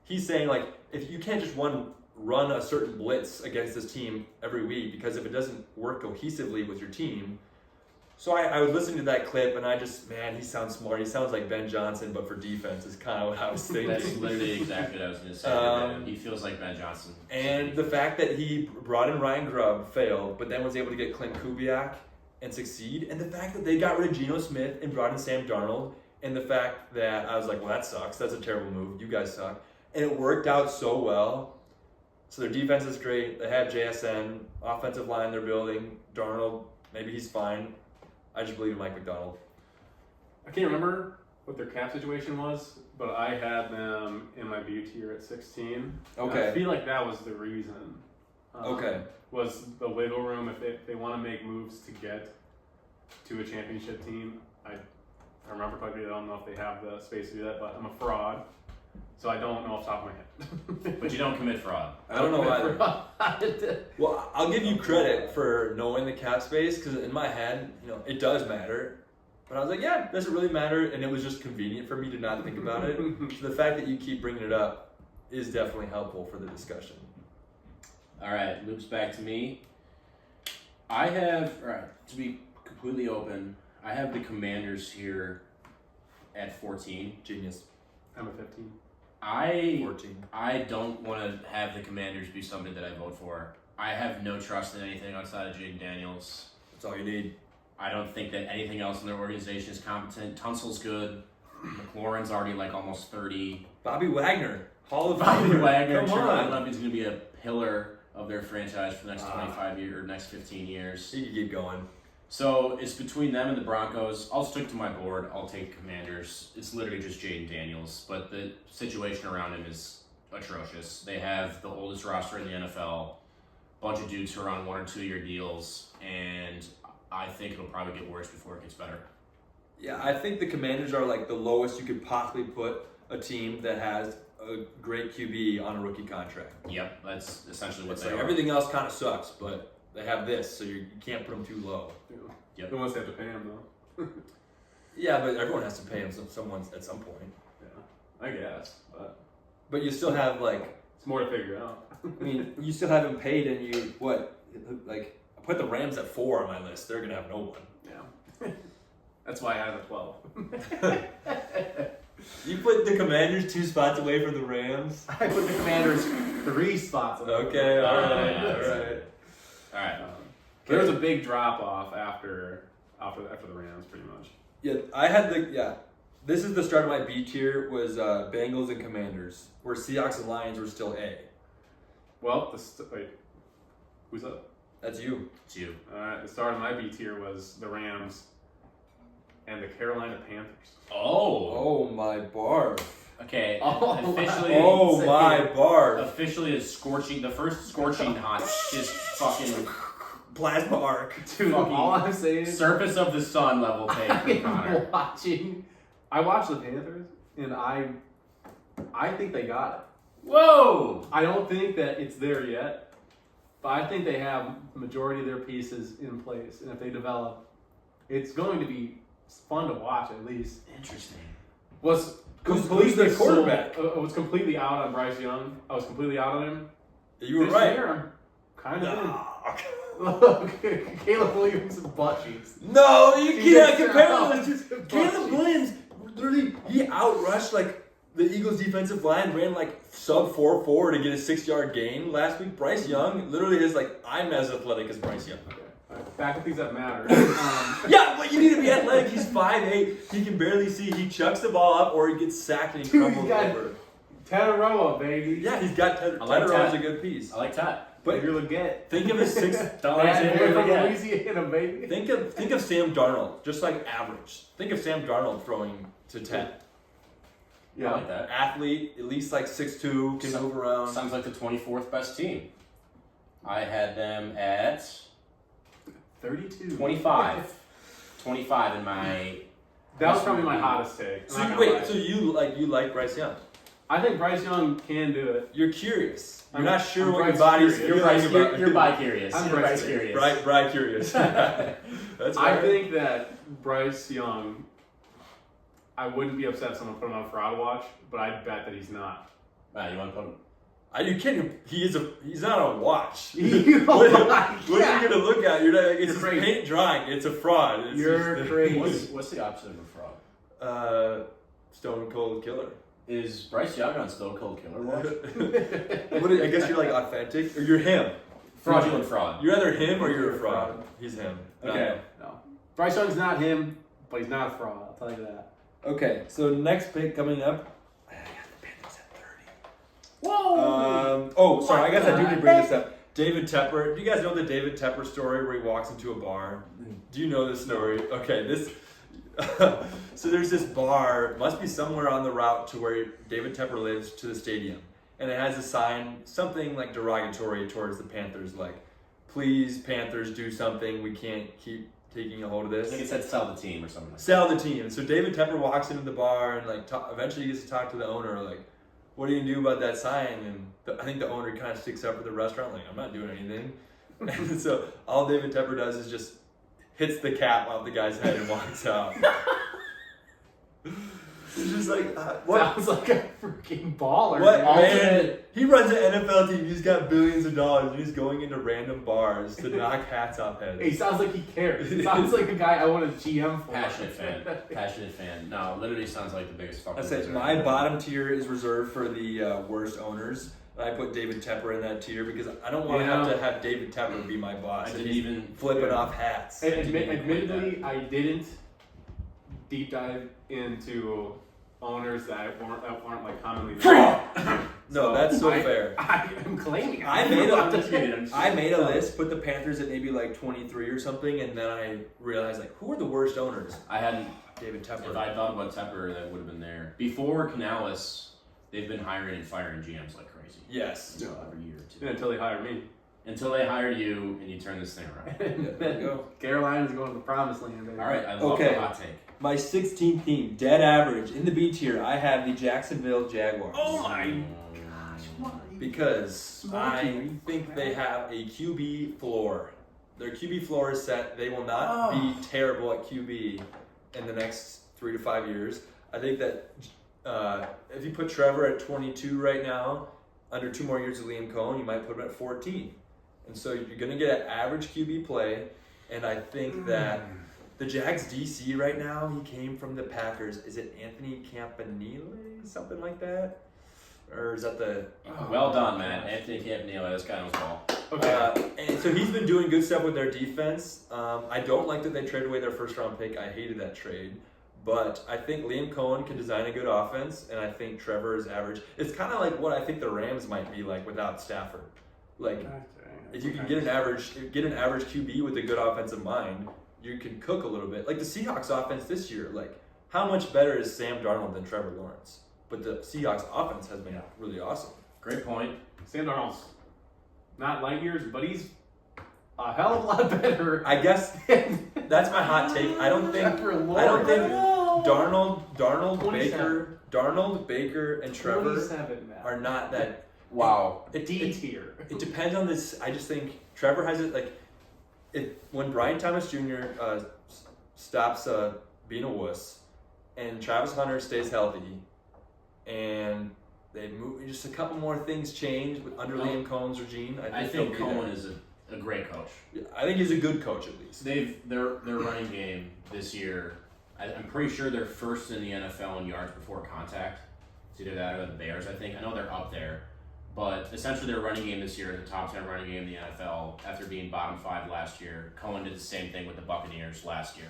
he's saying like, if you can't just run a certain blitz against this team every week, because if it doesn't work cohesively with your team. So I was listening to that clip and I just, man, he sounds smart. He sounds like Ben Johnson, but for defense is kind of what I was thinking. That's literally exactly what I was going to say. He feels like Ben Johnson. And the fact that he brought in Ryan Grubb, failed, but then was able to get Clint Kubiak and succeed. And the fact that they got rid of Geno Smith and brought in Sam Darnold. And the fact that I was like, well, that sucks. That's a terrible move. You guys suck. And it worked out so well. So their defense is great. They have JSN, offensive line they're building. Darnold, maybe he's fine. I just believe in Mike McDonald. I can't remember what their cap situation was, but I had them in my B tier at 16. Okay. I feel like that was the reason. Okay. Was the wiggle room if they want to make moves to get to a championship team. I remember correctly, I don't know if they have the space to do that, but I'm a fraud, so I don't know off the top of my head. But you don't commit fraud. I don't know either. either. Well, I'll give you credit for knowing the cap space, because in my head, it does matter. But I was like, yeah, does it really matter? And it was just convenient for me to not think about it. So the fact that you keep bringing it up is definitely helpful for the discussion. All right, loops back to me. To be completely open, I have the Commanders here at 14. Genius. I'm a 15. 14. I don't want to have the Commanders be somebody that I vote for. I have no trust in anything outside of Jaden Daniels. That's all you need. I don't think that anything else in their organization is competent. Tunsil's good. McLaurin's already like almost 30. Bobby Wagner. Hall of Bobby Famer. Wagner. Come Sure, I don't on. know if he's going to be a pillar of their franchise for the next 25 years or next 15 years. He can keep going. So it's between them and the Broncos. I'll stick to my board. I'll take Commanders. It's literally just Jaden Daniels, but the situation around him is atrocious. They have the oldest roster in the NFL, bunch of dudes who are on 1 or 2 year deals, and I think it'll probably get worse before it gets better. Yeah, I think the Commanders are like the lowest you could possibly put a team that has a great QB on a rookie contract. Yep, that's essentially what It's they like are. everything else kind of sucks, but they have this, so you can't put them too low. Yep. Unless they have to pay him though. Yeah, but everyone has to pay them someone at some point. Yeah, I guess, but But you still have like, it's more to figure out. I mean, you still haven't paid, and you like I put the Rams at 4 on my list. They're gonna have no one. Yeah, that's why I had a 12. You put the Commanders 2 spots away from the Rams. I put the Commanders 3 spots. Okay, all right, yeah, all right. All right. There was a big drop off after the Rams, pretty much. Yeah, I had this is the start of my B tier was Bengals and Commanders, where Seahawks and Lions were still A. Well, wait, who's up? That's you. It's you. The start of my B tier was the Rams and the Carolina Panthers. Oh. Oh my barf. Okay. Oh, Officially. Oh my barf. Officially is scorching. The first scorching hot is fucking Plasma arc. Dude, Fucking all I'm saying is surface of the sun level take from Connor. I watched the Panthers, and I think they got it. Whoa! I don't think that it's there yet, but I think they have the majority of their pieces in place, and if they develop, it's going to be fun to watch at least. Interesting. Was Who's completely their quarterback? I was completely out on Bryce Young. I was completely out on him. You were This right. year, I'm kind of in. Nah. Look, Caleb Williams and butt cheeks. No, you can't He compare gets them. out. Caleb Williams, literally, he outrushed like the Eagles' defensive line, ran like sub 4.4 to get a 6-yard gain last week. Bryce Young literally is like, I'm as athletic as Bryce Young. Okay. All right. Back to things that matter. Yeah, but you need to be athletic. He's 5'8". He can barely see. He chucks the ball up or he gets sacked and he Dude, crumbles you got- over. Tataroa, baby. Yeah, he's got I like Tataroa is that. a good piece. I like that. But You're legit. think of his six. Bad boy from Yeah. Louisiana, baby. think of Sam Darnold, just like average. Think of Sam Darnold throwing to 10. I like that. Athlete, at least like 6'2", can move around. Sounds like the 24th best team. I had them at 32. 25. 25 in my. That was probably my hottest take. So I'm not you, gonna wait, lie. so you like Bryce Young? I think Bryce Young can do it. You're curious. You're I'm- not sure I'm what your Bryce body's curious. You're feeling Bryce, about. you're bi-curious. I'm You're Bryce Bryce-curious. Bryce curious. That's I right. think that Bryce Young, I wouldn't be upset if someone put him on fraud watch, but I'd bet that he's not. Wow, you want to put him? Are you kidding? He's not a watch. You what, know, what are you gonna look at? You're not, it's You're crazy. paint drying. It's a fraud. It's You're just, crazy. What's the opposite of a fraud? Stone Cold Killer. Is Bryce Young on Stone Cold Killer watch? I guess you're like authentic, or you're him. Fraudulent fraud. You're either him or you're a fraud. He's him. Okay. No. Bryce Young's not him, but he's not a fraud, I'll tell you that. Okay, so next pick coming up. I got the Panthers at 30. Whoa! Sorry, I guess I do need to bring this up. David Tepper. Do you guys know the David Tepper story where he walks into a bar? Do you know this story? Okay, this. So there's this bar, must be somewhere on the route to where David Tepper lives, to the stadium. And it has a sign, something like derogatory towards the Panthers, like, please, Panthers, do something. We can't keep taking a hold of I this. think it said sell the team or something like that. Sell the team. So David Tepper walks into the bar and like eventually gets to talk to the owner, like, what are you gonna do about that sign? And I think the owner kind of sticks up for the restaurant, like, I'm not doing anything. And so all David Tepper does is just hits the cap off the guy's head and walks out. It's just like, what? Sounds like a freaking baller. What dude. man? He runs an NFL team. He's got billions of dollars, and he's going into random bars to knock hats off heads. He sounds like he cares. He sounds like a guy I want to GM for. Passionate fan. No, literally sounds like the biggest fucking. I said loser my ever. bottom tier is reserved for the worst owners. I put David Tepper in that tier because I don't want to have to have David Tepper be my boss. I and didn't he's even flipping off hats. Admittedly, I didn't deep dive into owners that aren't like commonly known. No, that's so I- fair. I am claiming. I made a undisputed. I made a list, put the Panthers at maybe like 23 or something, and then I realized like who are the worst owners? I hadn't. David If Tepper. I thought about Tepper, that would have been there. Before Canales, they've been hiring and firing GMs like crazy. Yes. So every year or two. Until they hire me. Until they hired you and you turn this thing around. There you go. Carolina's going to the promised land, baby. All right, I love Okay. the hot take. My 16th team, dead average in the B tier. I have the Jacksonville Jaguars. Oh my gosh, why? Because Small I team. think they have a QB floor. Their QB floor is set. They will not be terrible at QB in the next 3 to 5 years. I think that if you put Trevor at 22 right now, under 2 more years of Liam Cohen, you might put him at 14. And so you're going to get an average QB play. And I think that the Jags DC right now, he came from the Packers. Is it Anthony Campanile? Something like that? Or is that the... Well done, man. Anthony Campanile, this guy knows ball. Okay. And so he's been doing good stuff with their defense. I don't like that they traded away their first round pick. I hated that trade. But I think Liam Cohen can design a good offense, and I think Trevor is average. It's kind of like what I think the Rams might be like without Stafford. Like, if you can get an average QB with a good offensive mind, you can cook a little bit. Like the Seahawks offense this year, like how much better is Sam Darnold than Trevor Lawrence? But the Seahawks offense has been really awesome. Great point. Sam Darnold's not light years, but he's a hell of a lot better. I guess that's my hot take. I don't think Darnold, Baker, and Trevor are not that. Wow. D tier. It depends on this. I just think Trevor has it like, when Brian Thomas Jr. Stops being a wuss, and Travis Hunter stays healthy, and they move, just a couple more things change under Liam Cohen's regime. I think Cohen is a great coach. Yeah, I think he's a good coach at least. Their running game this year, I'm pretty sure they're first in the NFL in yards before contact. It's either that or the Bears, I think. I know they're up there. But essentially their running game this year is the top 10 running game in the NFL after being bottom 5 last year. Cohen did the same thing with the Buccaneers last year.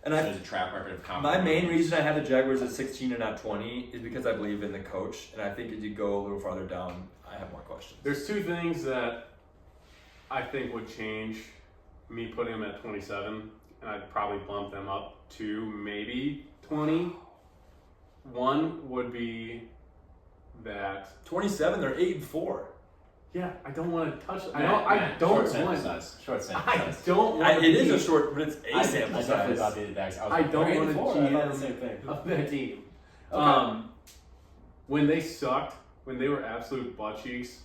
And so there's a track record of confidence. My main reason I had the Jaguars at 16 and not 20 is because I believe in the coach. And I think as you go a little farther down, I have more questions. There's two things that I think would change me putting them at 27, and I'd probably bump them up to maybe 20. One would be that 27, they're 8-4. Yeah, I don't want to touch. I don't want. Short sample size. I don't want. It is a short, but it's a sample size. I definitely thought they did that. I don't want to GM the same thing of that team. Okay. When they sucked, when they were absolute butt cheeks,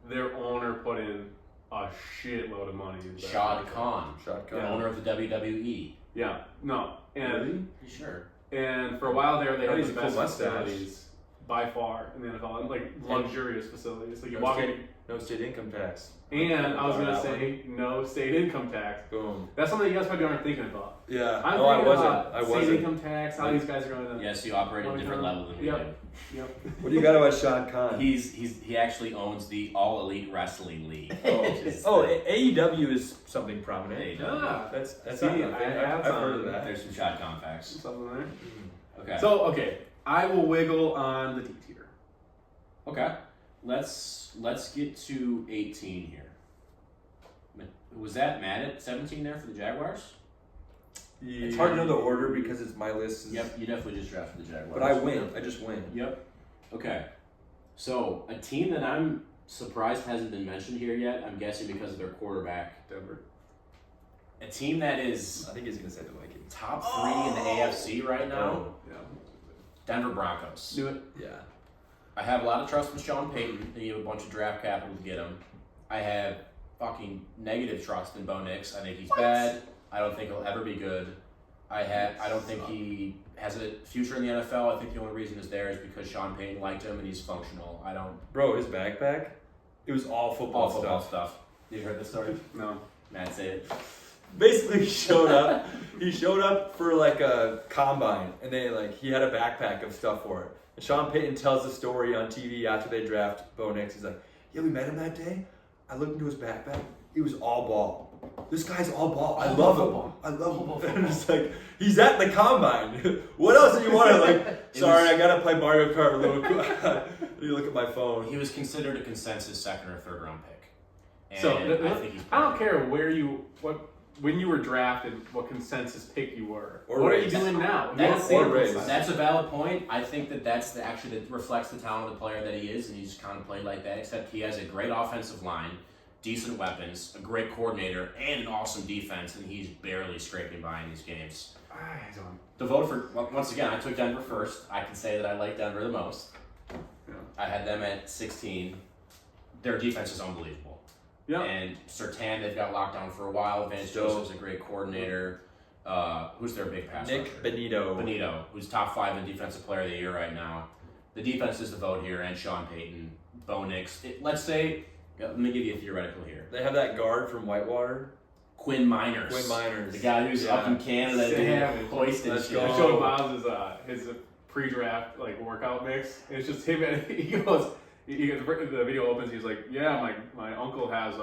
their owner put in a shitload of money. Shad Khan, owner of the WWE. Yeah, no, and really? You sure? And for a while there, they had the best cool facilities by far in the NFL, and like luxurious facilities. Like you walk in, no state income tax. And I was gonna say no state income tax. Boom. That's something you guys probably aren't thinking about. Yeah. I'm I thinking wasn't. about state income tax. How these guys are going to. Yes, you operate at a different level than we do. Yep. What do you got about Shad Khan? He actually owns the All Elite Wrestling League. AEW is something prominent. AEW. That's See, not nothing. I've heard of that. There's some Shad Khan facts. Something there. Okay. So I will wiggle on the D tier. Okay. Let's get to 18 here. Was that Matt at 17 there for the Jaguars? Yeah. It's hard to know the order because it's my list. Yep, you definitely just drafted the Jaguars. But I win. I just win. Yep. Okay. So a team that I'm surprised hasn't been mentioned here yet. I'm guessing because of their quarterback, Denver. A team that is I think he's gonna say the Vikings. top 3 in the AFC right now. Yeah. Denver Broncos. Do it. Yeah. I have a lot of trust in Sean Payton. They have a bunch of draft capital to get him. I have fucking negative trust in Bo Nix. I think he's bad. I don't think he'll ever be good. I don't think he has a future in the NFL. I think the only reason he's there is because Sean Payton liked him and he's functional. Bro, his backpack, it was all football stuff. You heard the story? No. Matt, say it. Basically, he showed up. He showed up for like a combine, and he had a backpack of stuff for it. And Sean Payton tells the story on TV after they draft Bo Nix. He's like, "Yeah, we met him that day. I looked into his backpack. It was all ball. This guy's all ball. I love him. I love him." And it's like, he's at the combine. What else do you want? I gotta play Mario Kart a little quick. You look at my phone. He was considered a consensus 2nd or 3rd round pick. And So I think he's I don't care when you were drafted, what consensus pick you were. Or what race. are you doing now? That's a valid point. I think that reflects the talent of the player that he is, and he's kind of played like that, except he has a great offensive line, decent weapons, a great coordinator, and an awesome defense, and he's barely scraping by in these games. I don't. The vote for, once again, I took Denver first. I can say that I like Denver the most. Yeah. I had them at 16. Their defense is unbelievable. Yeah. And Surtain, they've got locked down for a while. Vance Joseph's a great coordinator. Who's their big pass rusher? Nick Benito, who's top 5 in Defensive Player of the Year right now. The defense is the vote here, and Sean Payton, Bo Nix. Let's say, let me give you a theoretical here. They have that guard from Whitewater. Quinn Miners. The guy who's up in Canada doing hoisted Let's shit. go. I showed Miles his pre-draft workout mix. And it's just him. And he goes, The video opens. He's like, "Yeah, my uncle has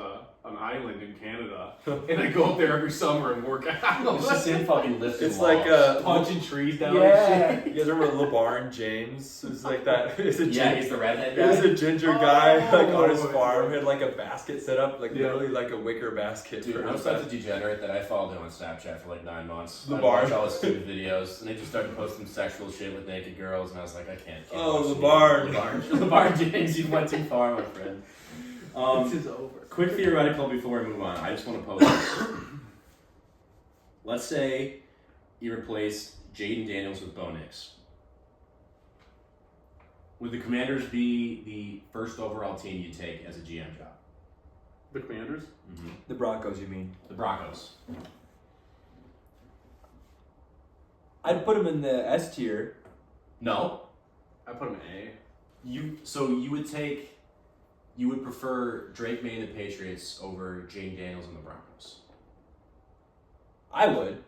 an island in Canada, and I go up there every summer and work out." It's just him fucking lifting It's walls. like punching trees down. Yeah. And shit. you guys remember LeBarn James? It's like that. It's a Yeah, he's the redhead It was guy. a ginger guy like on his Oh, farm. He had like a basket set up, like Yeah. literally like a wicker basket. Dude, for I'm his such a bed. degenerate that I followed him on Snapchat for like 9 months. The I bar. watched all his stupid videos, and they just started posting sexual shit with naked girls, and I was like, I can't. Oh, watch LeBarn. LeBarn James, you went too far, my friend. This is over. Quick theoretical before we move on. I just want to pose this. Let's say you replace Jaden Daniels with Bo Nix. Would the Commanders be the first overall team you take as a GM job? The Commanders. Mm-hmm. The Broncos, you mean? The Broncos. I'd put him in the S tier. No. I put him in A. You would prefer Drake May and the Patriots over Jaden Daniels and the Broncos. I would.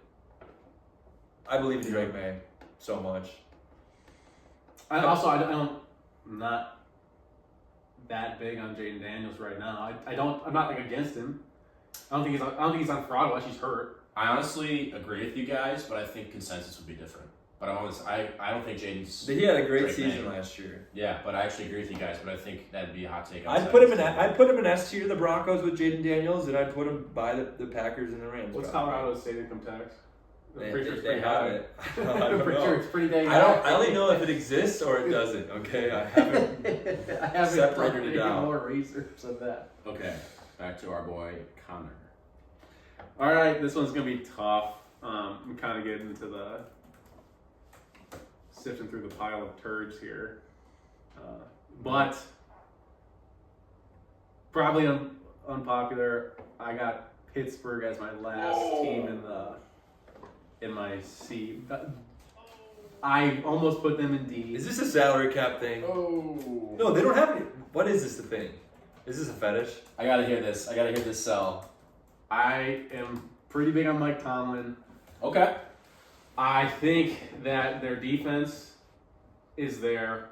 I believe in Drake May so much. I don't. I'm not that big on Jaden Daniels right now. I'm not like against him. I don't think he's on fraud watch. He's hurt. I honestly agree with you guys, but I think consensus would be different. But I don't think Jaden's. He had a great Drake season May. last year. Yeah, but I actually agree with you guys. But I think that'd be a hot take. I'd put him in S tier, the Broncos with Jaden Daniels, and I'd put him by the Packers and the Rams. What's probably. Colorado's state income tax? I'm They, pretty sure it's they pretty have high. it. I I'm don't pretty sure know. it's pretty dang I only know if it exists or it doesn't. Okay, I haven't. I haven't separated it done any out. more research of that. Okay, back to our boy Connor. All right, this one's gonna be tough. I'm kind of getting into the sifting through the pile of turds here, but probably unpopular. I got Pittsburgh as my last team in my C. I almost put them in D. Is this a salary cap thing? Oh. No, they don't have any. What is this the thing? Is this a fetish? I gotta hear this. I gotta hear this sell. I am pretty big on Mike Tomlin. Okay. I think that their defense is there.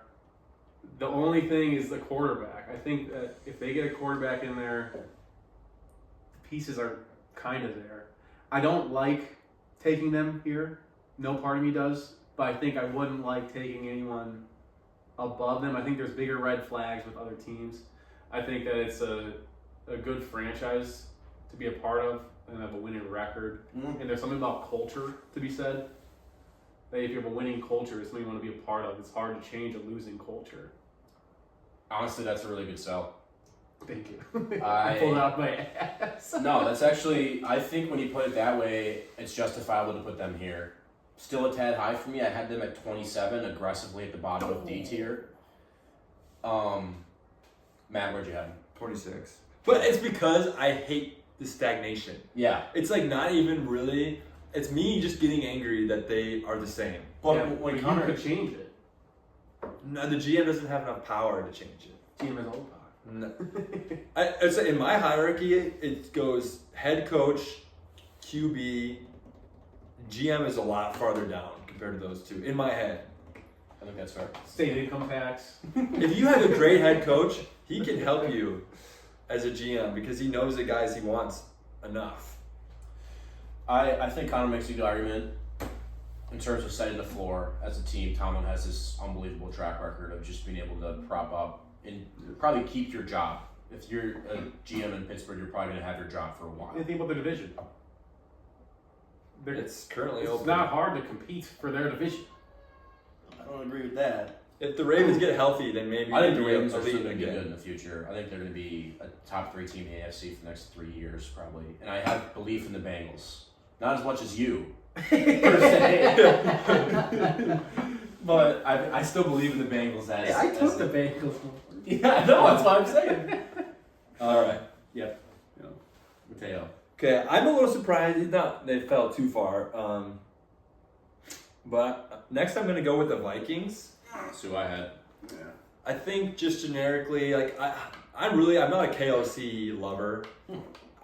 The only thing is the quarterback. I think that if they get a quarterback in there, the pieces are kind of there. I don't like taking them here. No part of me does. But I think I wouldn't like taking anyone above them. I think there's bigger red flags with other teams. I think that it's a good franchise to be a part of and have a winning record. Mm-hmm. And there's something about culture to be said. That if you have a winning culture, it's something you want to be a part of. It's hard to change a losing culture. Honestly, that's a really good sell. Thank you. I pulled out my ass. No, that's actually, I think when you put it that way, it's justifiable to put them here. Still a tad high for me. I had them at 27, aggressively at the bottom of D tier. Matt, where'd you have them? 26. But it's because I hate the stagnation. Yeah. It's like not even really. It's me just getting angry that they are the same. But Yeah, when you Connor... could change it. No, the GM doesn't have enough power to change it. Team has all power. No. I'd say in my hierarchy, it goes head coach, QB, GM is a lot farther down compared to those two. In my head, I think that's fair. State income tax. if you have a great head coach, he can help you as a GM because he knows the guys he wants enough. I think Connor makes a good argument in terms of setting the floor as a team. Tomlin has this unbelievable track record of just being able to prop up and probably keep your job. If you're a GM in Pittsburgh, you're probably going to have your job for a while. What do you think about the division? It's currently It's open. not hard to compete for their division. I don't agree with that. If the Ravens get healthy, then maybe I think the they'll be Ravens are elite still going to be again. good in the future. I think they're going to be a top 3 team in the AFC for the next 3 years, probably. And I have belief in the Bengals. Not as much as you, per se. But I still believe in the Bengals as... I as took the Bengals. Yeah, I know. That's what I'm saying. All right. Yep. Mateo. Okay, I'm a little surprised. Not they fell too far. But next, I'm going to go with the Vikings. That's who I had. Yeah. I think just generically, like I'm not a KOC lover.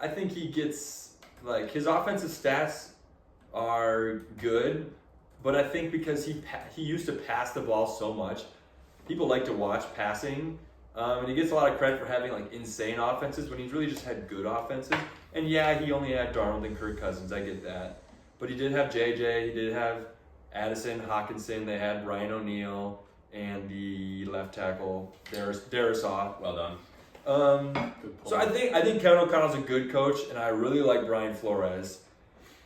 I think he gets like his offensive stats are good, but I think because he used to pass the ball so much, people like to watch passing, And he gets a lot of credit for having like insane offenses when he's really just had good offenses. And yeah, he only had Darnold and Kirk Cousins. I get that, but he did have JJ. He did have Addison, Hawkinson. They had Ryan O'Neal and the left tackle Darisaw. Well done. Good So pull. I think Kevin O'Connell's a good coach, and I really like Brian Flores.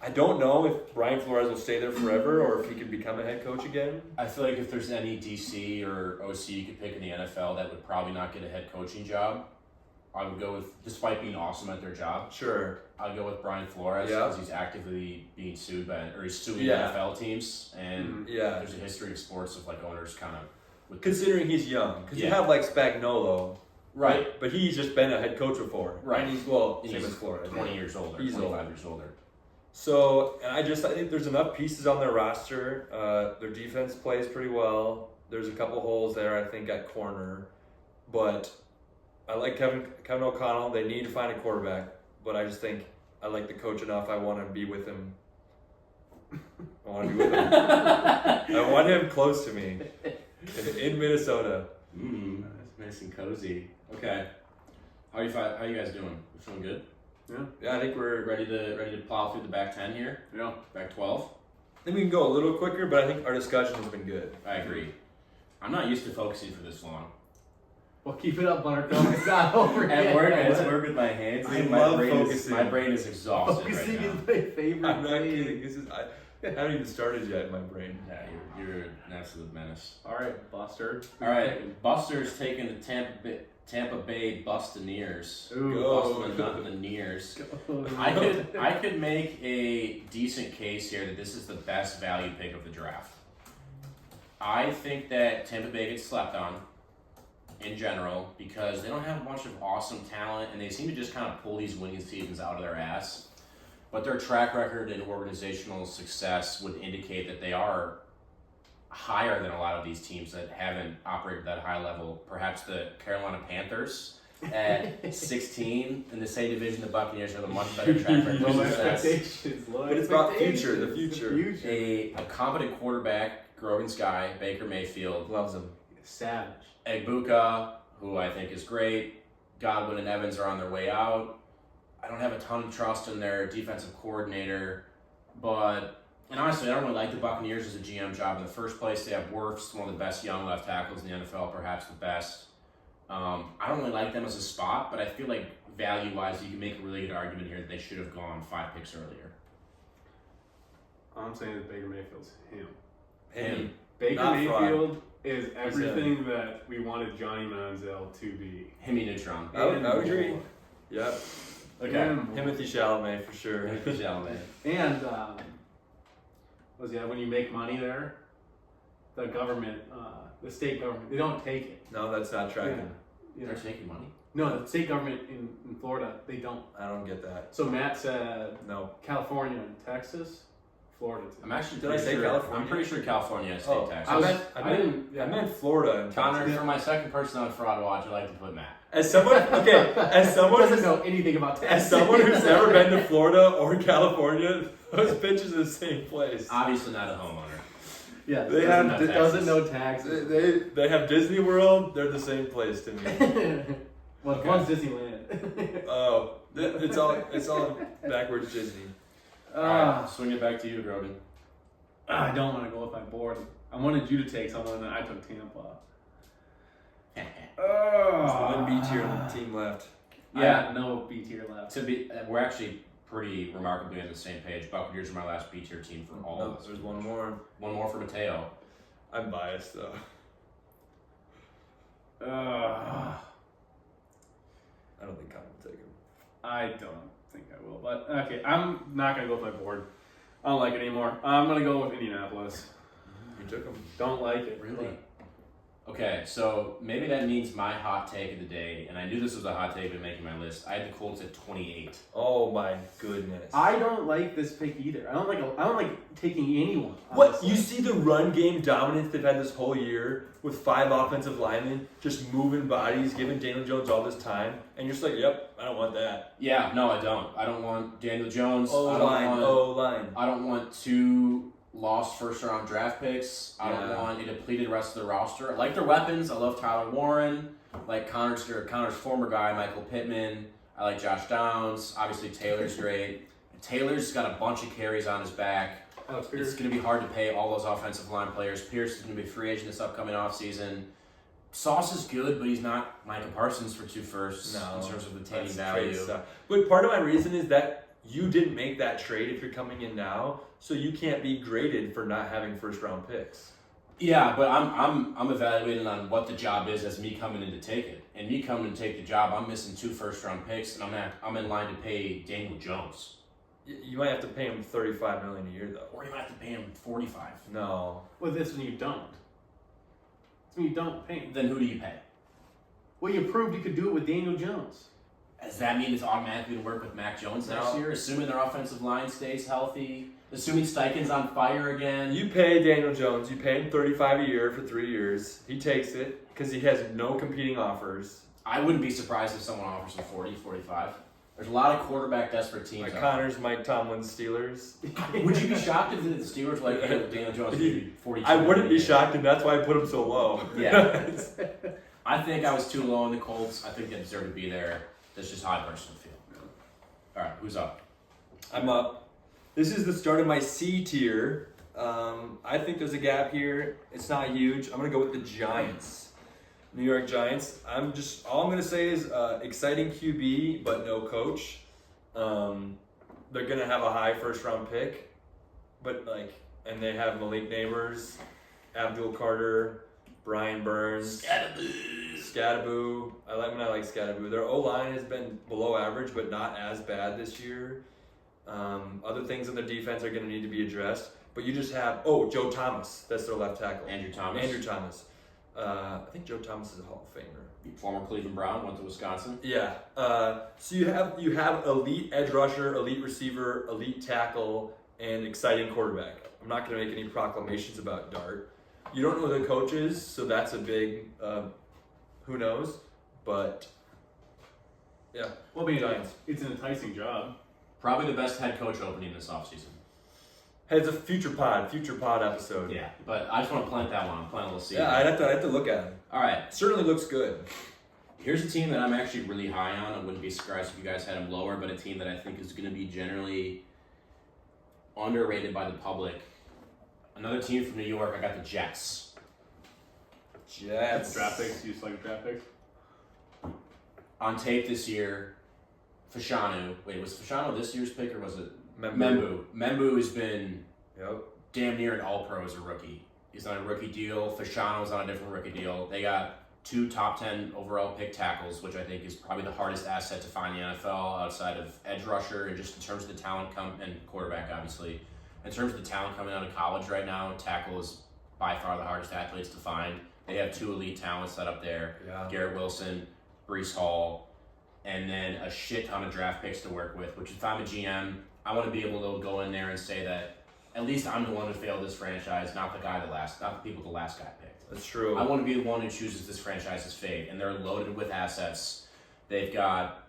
I don't know if Brian Flores will stay there forever or if he can become a head coach again. I feel like if there's any DC or OC you could pick in the NFL that would probably not get a head coaching job, I would go with, despite being awesome at their job, Sure. I'd go with Brian Flores Yeah. because he's actively being sued or he's suing Yeah. NFL teams, and Yeah. there's a history of sports of like owners kind of with Considering he's young, because you Yeah. have like Spagnolo, right. but he's just been a head coach before. Right. And he's same He's as Flores. 20 years older, He's 25 older. years older. So, and I think there's enough pieces on their roster. Their defense plays pretty well. There's a couple holes there, I think, at corner. But I like Kevin O'Connell. They need to find a quarterback. But I just think I like the coach enough. I want to be with him. I want to be with him. I want him close to me in Minnesota. Nice and cozy. Okay. How you guys doing? You feeling good? Yeah, I think we're Ready to plow through the back 10 here? Yeah. Back 12? I think we can go a little quicker, but I think our discussion has been good. I agree. I'm not used to focusing for this long. Well, keep it up, Buttercup. It's not over At yet. work, I just work with my hands. I my love brain focusing. my brain is exhausted Focusing right now. is my favorite I'm not thing. kidding. I haven't even started yet in my brain. Yeah, you're an absolute menace. All right, Buster. All right, Buster's taking the Tampa Bay Buccaneers. Ooh. Go. Bustin', not the Nears. Go. I could make a decent case here that this is the best value pick of the draft. I think that Tampa Bay gets slept on in general because they don't have a bunch of awesome talent and they seem to just kind of pull these winning seasons out of their ass. But their track record and organizational success would indicate that they are higher than a lot of these teams that haven't operated that high level. Perhaps the Carolina Panthers at 16 in the same division. The Buccaneers have a much better track record Low of success. expectations. Low But it's about expectations. the future. A competent quarterback, Grogan's guy, Baker Mayfield, Loves him. Savage. Egbuka, who I think is great. Godwin and Evans are on their way out. I don't have a ton of trust in their defensive coordinator, and honestly, I don't really like the Buccaneers as a GM job in the first place. They have Wirfs, one of the best young left tackles in the NFL, perhaps the best. I don't really like them as a spot, but I feel like value-wise, you can make a really good argument here that they should have gone 5 picks earlier. I'm saying that Baker Mayfield's him. Him. Baker Not Mayfield is everything that we wanted Johnny Manziel to be. Himmy Neutron. I would And agree. more. Yeah. Okay. And more. Timothy Chalamet for sure. Timothy Chalamet. And when you make money there, the government, the state government, they don't take it. No, that's not tracking. You know? They're taking money. No, the state government in Florida, they don't. I don't get that. So Matt said No. California and Texas, Florida too. I'm actually Did I pretty say sure, California? I'm pretty sure California has state Oh, tax. I meant Florida. And Connor, Texas. for my second person on Fraud Watch, I like to put Matt. As someone doesn't know anything about Texas. as someone who's never been to Florida or California, those bitches are the same place. Obviously not a homeowner. Yeah, They doesn't have- know doesn't taxes. know taxes. They have Disney World. They're the same place to me. Well, Okay. one's Disneyland. Oh, it's all backwards Disney. Alright, swing it back to you, Grogan. I don't want to go with my board. I wanted you to take someone, and I took Tampa. There's one B tier team left. Yeah, no B tier left. We're actually pretty remarkably on the same page. Buccaneers are my last B tier team for all No, of us. there's one more. One more for Mateo. I'm biased though. I don't think Connor will take him. I don't think I will, but okay, I'm not gonna go with my board. I don't like it anymore. I'm gonna go with Indianapolis. You took him. Don't like it. Really? Okay, so maybe that means my hot take of the day, and I knew this was a hot take when making my list. I had the Colts at 28. Oh my goodness. I don't like this pick either. I don't like taking anyone. What? honestly. You see the run game dominance they've had this whole year with 5 offensive linemen just moving bodies, giving Daniel Jones all this time, and you're just like, yep, I don't want that. Yeah, no, I don't. I don't want Daniel Jones. O-line. I don't want 2 lost first-round draft picks. I don't Yeah. want a depleted rest of the roster. I like their weapons. I love Tyler Warren. like Connor's former guy, Michael Pittman. I like Josh Downs. Obviously, Taylor's great. Taylor's got a bunch of carries on his back. It's going to be hard to pay all those offensive line players. Pierce is going to be a free agent this upcoming offseason. Sauce is good, but he's not Micah Parsons for 2 firsts in terms of obtaining value. But part of my reason is that you didn't make that trade if you're coming in now, so you can't be graded for not having first round picks. Yeah, but I'm evaluating on what the job is as me coming in to take it. And me coming to take the job, I'm missing 2 first round picks, and I'm in line to pay Daniel Jones. You might have to pay him $35 million a year, though. Or you might have to pay him 45. No. Well, this when you don't. It's when you don't pay him. Then who do you pay? Well, you proved you could do it with Daniel Jones. Does that mean it's automatically to work with Mac Jones next year? Assuming their offensive line stays healthy, assuming Steichen's on fire again. You pay Daniel Jones. You pay him $35 a year for 3 years. He takes it because he has no competing offers. I wouldn't be surprised if someone offers him 40, 45. There's a lot of quarterback desperate teams. Like Connor's, Mike Tomlin's Steelers. Would you be shocked if the Steelers like Daniel Jones would be 42? I wouldn't be shocked, and that's why I put him so low. Yeah. I think I was too low on the Colts. I think they deserve to be there. That's just how I personally feel. All right, who's up? I'm up. This is the start of my C tier. I think there's a gap here. It's not huge. I'm gonna go with the Giants. New York Giants. All I'm gonna say is exciting QB, but no coach. They're gonna have a high first round pick, and they have Malik Neighbors, Abdul Carter, Brian Burns, Scattaboo. I like Scattaboo. Their O-line has been below average, but not as bad this year. Other things in their defense are going to need to be addressed. But you just have, Joe Thomas. That's their left tackle. Andrew Thomas. I think Joe Thomas is a Hall of Famer. Former Cleveland Brown, went to Wisconsin. Yeah. So you have elite edge rusher, elite receiver, elite tackle, and exciting quarterback. I'm not going to make any proclamations about Dart. You don't know who the coach is, so that's a big who knows. But yeah. Well, I mean, Giants. It's an enticing job. Probably the best head coach opening this offseason. Hey, it's a future pod episode. Yeah, but I just want to plant that one. Plant a little seed. Yeah, I'd have to look at him. All right. Certainly looks good. Here's a team that I'm actually really high on. I wouldn't be surprised if you guys had him lower, but a team that I think is going to be generally underrated by the public. Another team from New York, I got the Jets. Draft picks. You just like draft picks. On tape this year, Fashanu. Wait, was Fashanu this year's pick or was it Membu? Membu has been Yep. damn near an all-pro as a rookie. He's on a rookie deal. Fashanu's on a different rookie deal. They got 2 top 10 overall pick tackles, which I think is probably the hardest asset to find in the NFL outside of edge rusher and just in terms of the talent and quarterback, obviously. In terms of the talent coming out of college right now, tackle is by far the hardest athletes to find. They have 2 elite talents set up there. Yeah. Garrett Wilson, Breece Hall, and then a shit ton of draft picks to work with, which if I'm a GM, I want to be able to go in there and say that at least I'm the one who failed this franchise, not the people the last guy picked. That's true. I want to be the one who chooses this franchise's fate, and they're loaded with assets. They've got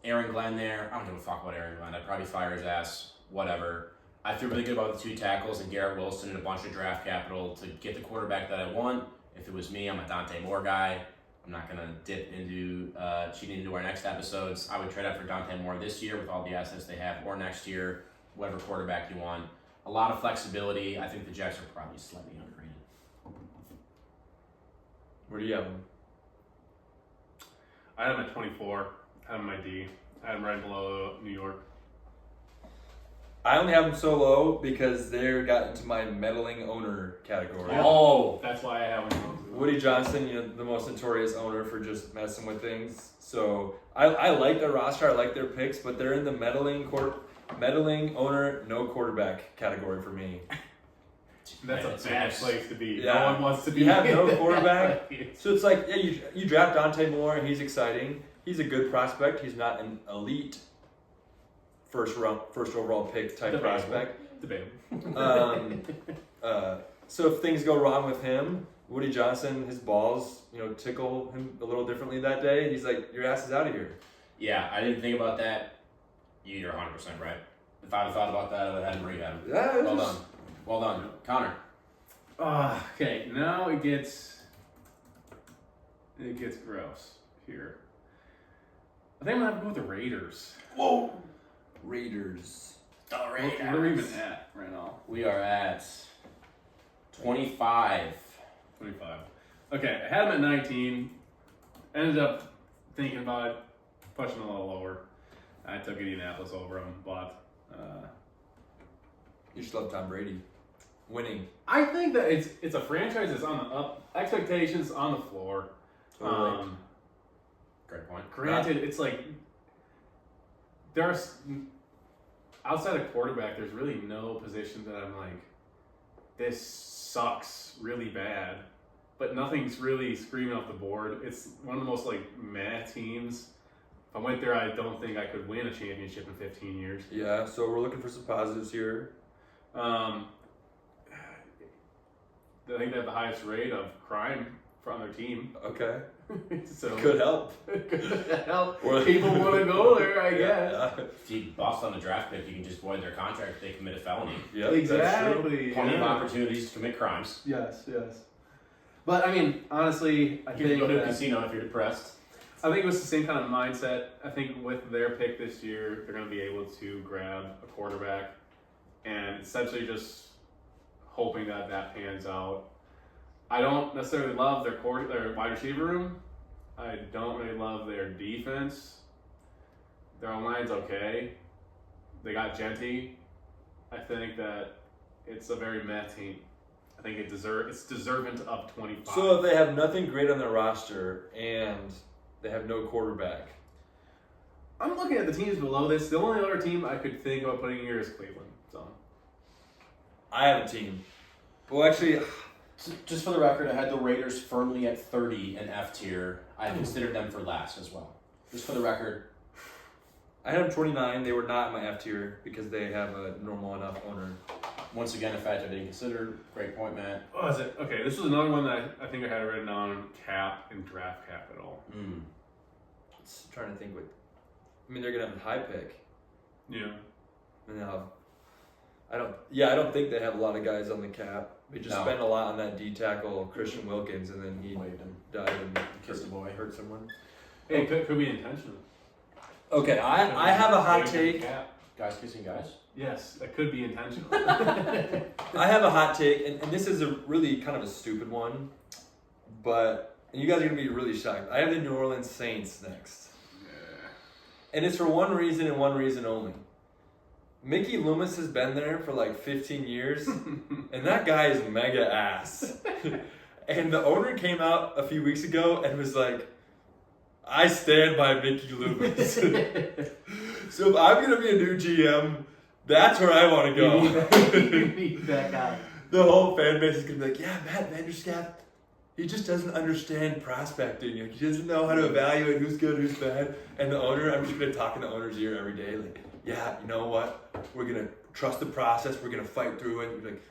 Aaron Glenn there. I don't give a fuck about Aaron Glenn. I'd probably fire his ass, whatever. I feel really good about the 2 tackles and Garrett Wilson and a bunch of draft capital to get the quarterback that I want. If it was me, I'm a Dante Moore guy. I'm not going to dip into cheating into our next episodes. I would trade up for Dante Moore this year with all the assets they have, or next year, whatever quarterback you want. A lot of flexibility. I think the Jets are probably slightly underrated. Where do you have him? I had him at 24. I had him at my D. I had him right below New York. I only have them so low because they got into my meddling owner category. Oh! That's why I have him. Woody Johnson, the most notorious owner for just messing with things. So I like their roster, I like their picks, but they're in the meddling owner, no quarterback category for me. That's a bad place to be. Yeah. No one wants to be. You have no quarterback. So it's like, you draft Dante Moore, and he's exciting. He's a good prospect. He's not an elite first overall pick type prospect. Debatable. So if things go wrong with him, Woody Johnson, his balls, tickle him a little differently that day, and he's like, your ass is out of here. Yeah, I didn't think about that. You're 100% right. If I'd have thought about that, I would have had him rehab. Yeah, Well done. Connor. Okay, now it gets it gets gross here. I think I'm gonna have to go with the Raiders. Whoa! Raiders. The What are we even at right now? We are at 25. 25. Okay, I had them at 19. Ended up thinking about it, pushing a little lower. I took Indianapolis over them, but You just love Tom Brady. Winning. I think that it's a franchise that's on the up. Expectations on the floor. Totally. Great point. Granted, it's like there's outside of quarterback, there's really no position that I'm like, this sucks really bad, but nothing's really screaming off the board. It's one of the most like meh teams. If I went there, I don't think I could win a championship in 15 years. Yeah, so we're looking for some positives here. I think they have the highest rate of crime from their team. Okay. So Could help. could help. Or- People want to go there, I guess. Yeah. If you bust on the draft pick, you can just void their contract if they commit a felony. Yep, that's true. Exactly. Plenty of yeah. opportunities to commit crimes. Yes, yes. But I mean, honestly, I You can think go to a that, casino if you're depressed. I think it was the same kind of mindset. I think with their pick this year, they're going to be able to grab a quarterback and essentially just hoping that that pans out. I don't necessarily love their wide receiver room. I don't really love their defense. Their line's okay. They got Genty. I think that it's a very meh team. I think it's deserving of 25. So if they have nothing great on their roster and they have no quarterback. I'm looking at the teams below this. The only other team I could think about putting here is Cleveland. So I have a team. Well, actually, So just for the record, I had the Raiders firmly at 30 in F tier. I considered them for last as well. Just for the record. I had them 29. They were not in my F tier because they have a normal enough owner. Once again, a fact I didn't consider. Great point, Matt. what was it? Okay, this was another one that I think I had written down: cap and draft capital. Just trying to think what. I mean, they're gonna have a high pick. Yeah. And they'll have. I don't think they have a lot of guys on the cap. They just No. spent a lot on that D tackle Christian Wilkins, and then he Waved him. died and Kissed the boy. hurt someone. Hey, it could be intentional. Okay, I have a hot take. Cap. Guys kissing guys? Yes, that could be intentional. I have a hot take, and this is a really kind of a stupid one, but and you guys are gonna be really shocked. I have the New Orleans Saints next, and it's for one reason and one reason only. Mickey Loomis has been there for like 15 years, and that guy is mega ass. And the owner came out a few weeks ago and was like, I stand by Mickey Loomis. So if I'm going to be a new GM, that's where I want to go. You need that guy. The whole fan base is going to be like, yeah, Matt Vanderstaff, he just doesn't understand prospecting. Like, he doesn't know how to evaluate who's good, who's bad. And the owner, I'm just going to talk in the owner's ear every day. Like, yeah, you know what? We're going to trust the process. We're going to fight through it. You're like,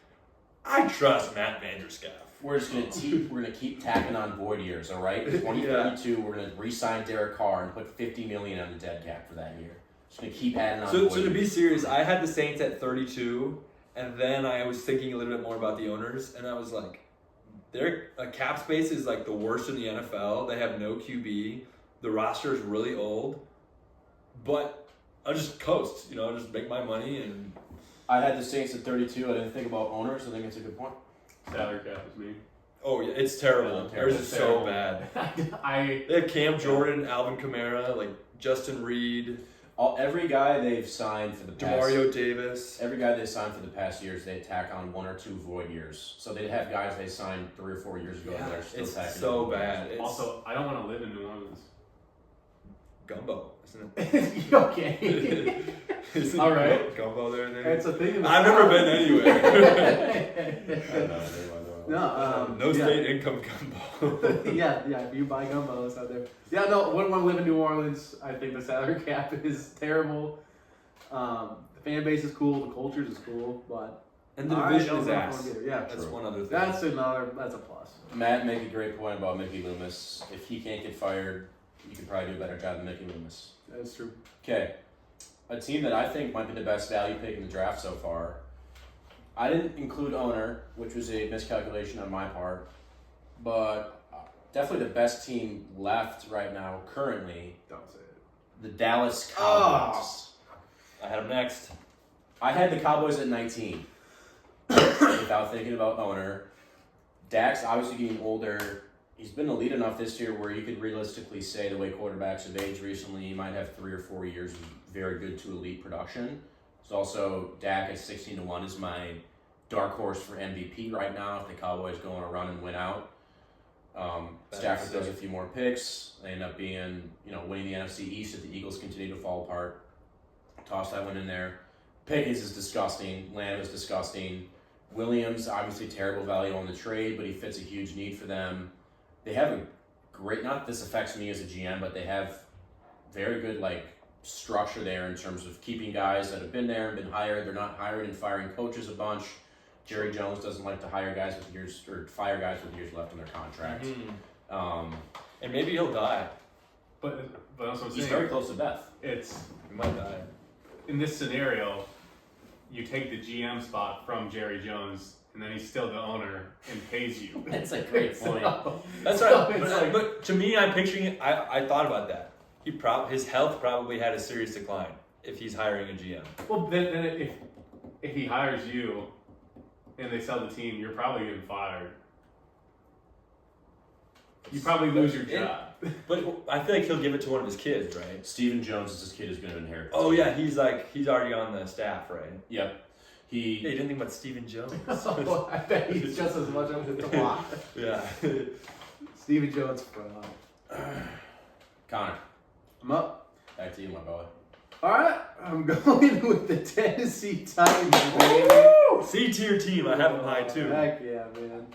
I trust Matt Vanderstaff. We're just gonna keep tacking on void years, all right? 2032, we're gonna re-sign Derek Carr and put $50 million on the dead cap for that year. Just gonna keep adding on. So void to be years. serious, I had the Saints at 32, and then I was thinking a little bit more about the owners, and I was like, their cap space is like the worst in the NFL. They have no QB. The roster is really old, but I'll just coast. I'll just make my money and. I had the Saints at 32. I didn't think about owners. I think it's a good point. Salary cap is me. Oh yeah, it's terrible. Terrible. Theirs is so bad. They have Cam Jordan, Alvin Kamara, like Justin Reed, Every guy they've signed for the past Demario Davis. Every guy they signed for the past years, they tack on 1 or 2 void years. So they'd have guys they signed 3 or 4 years ago that are still It's tacking so on. bad. It's Also, I don't want to live in New Orleans. gumbo, isn't it? Okay. Isn't All right. Gumbo there. Then? It's a thing. In the I've never South. been anywhere. I don't know. No, No yeah. state income gumbo. yeah, if you buy gumbo, it's out there. Yeah, no, wouldn't want to live in New Orleans. I think the salary cap is terrible. The fan base is cool, the culture is cool, but And the I division don't is know if I ass. wanna get it. Yeah, That's True. one other thing. that's a plus. Matt made a great point about Mickey Loomis. If he can't get fired, you could probably do a better job than Mickey Loomis. That's true. Okay. A team that I think might be the best value pick in the draft so far. I didn't include owner, which was a miscalculation on my part, but definitely the best team left right now, currently, Don't say it. the Dallas Cowboys. I had him next. I had the Cowboys at 19 without thinking about owner. Dak's obviously getting older. He's been elite enough this year where you could realistically say the way quarterbacks have aged recently, he might have 3 or 4 years of very good to elite production. It's also Dak at 16-1 is my dark horse for MVP right now. If the Cowboys go on a run and win out, Stafford does a few more picks. They end up being, winning the NFC East if the Eagles continue to fall apart. Toss that one in there. Pickens is disgusting. Lamb is disgusting. Williams, obviously terrible value on the trade, but he fits a huge need for them. They have a great, not that this affects me as a GM, but they have very good structure there in terms of keeping guys that have been there and been hired. They're not hiring and firing coaches a bunch. Jerry Jones doesn't like to hire guys with years or fire guys with years left on their contract. Mm-hmm. And maybe he'll die. But that's what I'm He's saying. very close to death. He might die. In this scenario, you take the GM spot from Jerry Jones, and then he's still the owner and pays you. That's a great point. That's right. But to me, I'm picturing it. I thought about that. His health probably had a serious decline if he's hiring a GM. Well, then if he hires you and they sell the team, you're probably getting fired. You probably lose your job. But I feel like he'll give it to one of his kids, right? Stephen Jones is his kid who's going to inherit. Oh yeah, he's already on the staff, right? Yep. Hey, you didn't think about Stephen Jones? I bet he's just as much on the block. Yeah. Stephen Jones from. Connor, I'm up. back to you, my boy. All right, I'm going with the Tennessee Titans, baby. C tier team. I have him high too. Heck yeah, man.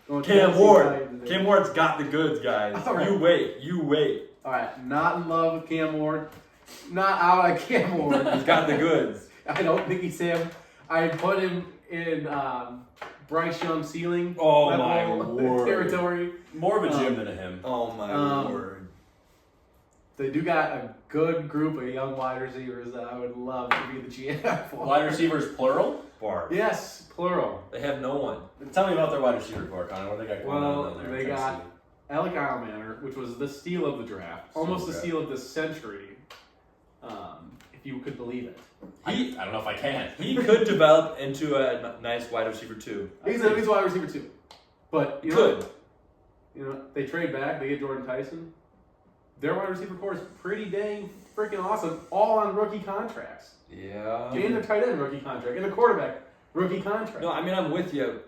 Going Cam Tennessee Ward. Titans, baby. Cam Ward's got the goods, guys. All right. You wait. All right, not in love with Cam Ward. Not out of Cam Ward. He's got the goods. I don't think he's him. I put him in Bryce Young ceiling Oh my level word. territory. More of a Jim than a him. Oh my word. They do got a good group of young wide receivers that I would love to be the GM for. Wide receivers, plural? Bar. Yes, plural. They have no one. Tell me about their wide receiver core, Connor. What do they got going on Well, there? they got Alec Eilmanor, which was the steal of the draft. Almost the good. steal of the century, if you could believe it. I don't know if I can. He could develop into a nice wide receiver too. He's a wide receiver too. But, Good. They trade back, they get Jordan Tyson. Their wide receiver core is pretty dang freaking awesome, all on rookie contracts. Yeah. And their tight end rookie contract, and the quarterback rookie contract. No, I mean I'm with you.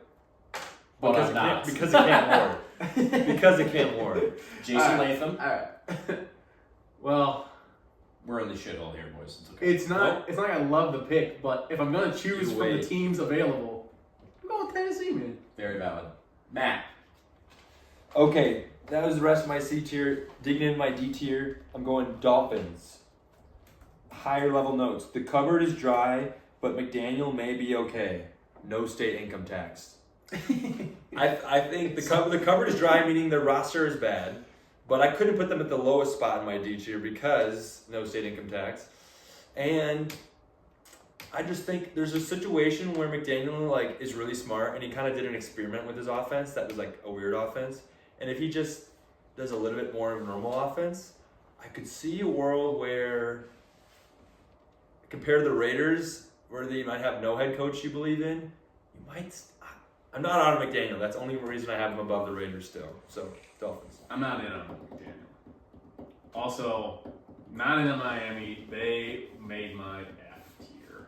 But Because I'm not. because of Cam Ward. Because of Cam Ward. Jason Latham. All right. Well, We're in the shithole here, boys. It's okay. it's not like I love the pick, but if I'm gonna choose You from the wait. teams available, I'm going with Tennessee, man. Very valid. Matt. Okay, that was the rest of my C tier. Digging in my D tier, I'm going Dolphins. Higher level notes. The cupboard is dry, but McDaniel may be okay. No state income tax. I think the cupboard is dry, meaning their roster is bad, but I couldn't put them at the lowest spot in my D tier because no state income tax. And I just think there's a situation where McDaniel is really smart, and he kind of did an experiment with his offense that was a weird offense. And if he just does a little bit more of a normal offense, I could see a world where, compared to the Raiders, where they might have no head coach you believe in, you might. I'm not out of McDaniel. That's the only reason I have him above the Raiders still. So, Dolphins. I'm not in on McDaniel. Also, not in on Miami. They made my F tier.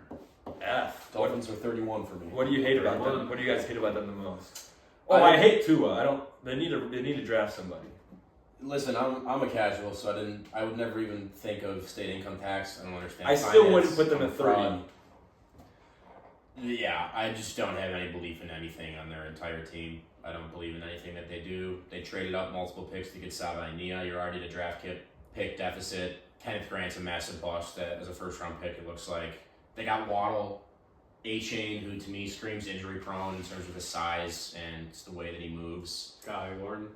F. Dolphins are 31 for me. What do you hate about them? 31. What do you guys hate about them the most? Oh, I hate Tua. They need to draft somebody. Listen, I'm a casual, so I would never even think of state income tax. I don't understand. I still finance. wouldn't put them I'm at a 30. fraud. Yeah, I just don't have any belief in anything on their entire team. I don't believe in anything that they do. They traded up multiple picks to get Savainia. You're already at a draft pick deficit. Kenneth Grant's a massive bust as a first-round pick, it looks like. They got Waddle, A-Chain, who to me screams injury-prone in terms of his size and the way that he moves. Guy Gordon.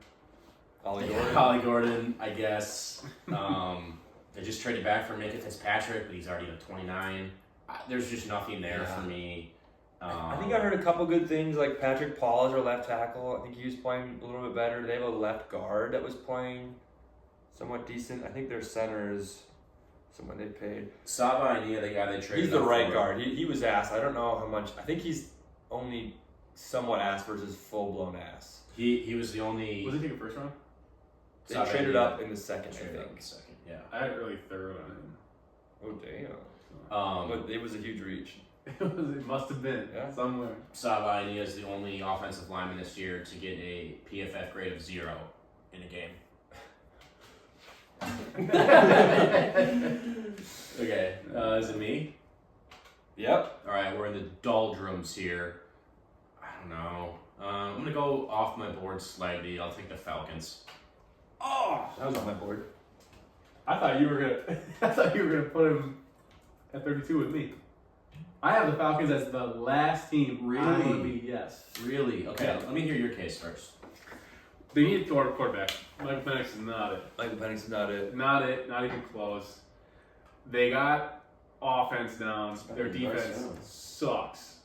Holly Gordon, I guess. They just traded back for Minka Fitzpatrick, but he's already 29. There's just nothing there for me. I think I heard a couple good things, like Patrick Paul is their left tackle. I think he was playing a little bit better. They have a left guard that was playing somewhat decent. I think their center is someone they paid. Saba Inia, the guy they traded. He's the up right for. guard. He was ass. I don't know how much. I think he's only somewhat ass versus full blown ass. He was the only. Was he taken first round? They Saba traded Inia. up in the second, I Traded up in think. the second. Yeah. I had really third on him. Oh damn! But But it was a huge reach. It must have been somewhere. Saba Inia is the only offensive lineman this year to get a PFF grade of 0 in a game. Okay, is it me? Yep. All right, we're in the doldrums here. I don't know. I'm gonna go off my board slightly. I'll take the Falcons. Oh, that was on my board. I thought you were gonna. I thought you were gonna put him at 32 with me. I have the Falcons as the last team. Really? I want to be, yes. Really? Okay, Yeah. let me hear your case first. They need a quarterback. Michael Penix is not it. Michael Penix is not it. Not it. Not even close. They got offense down. Their defense sucks.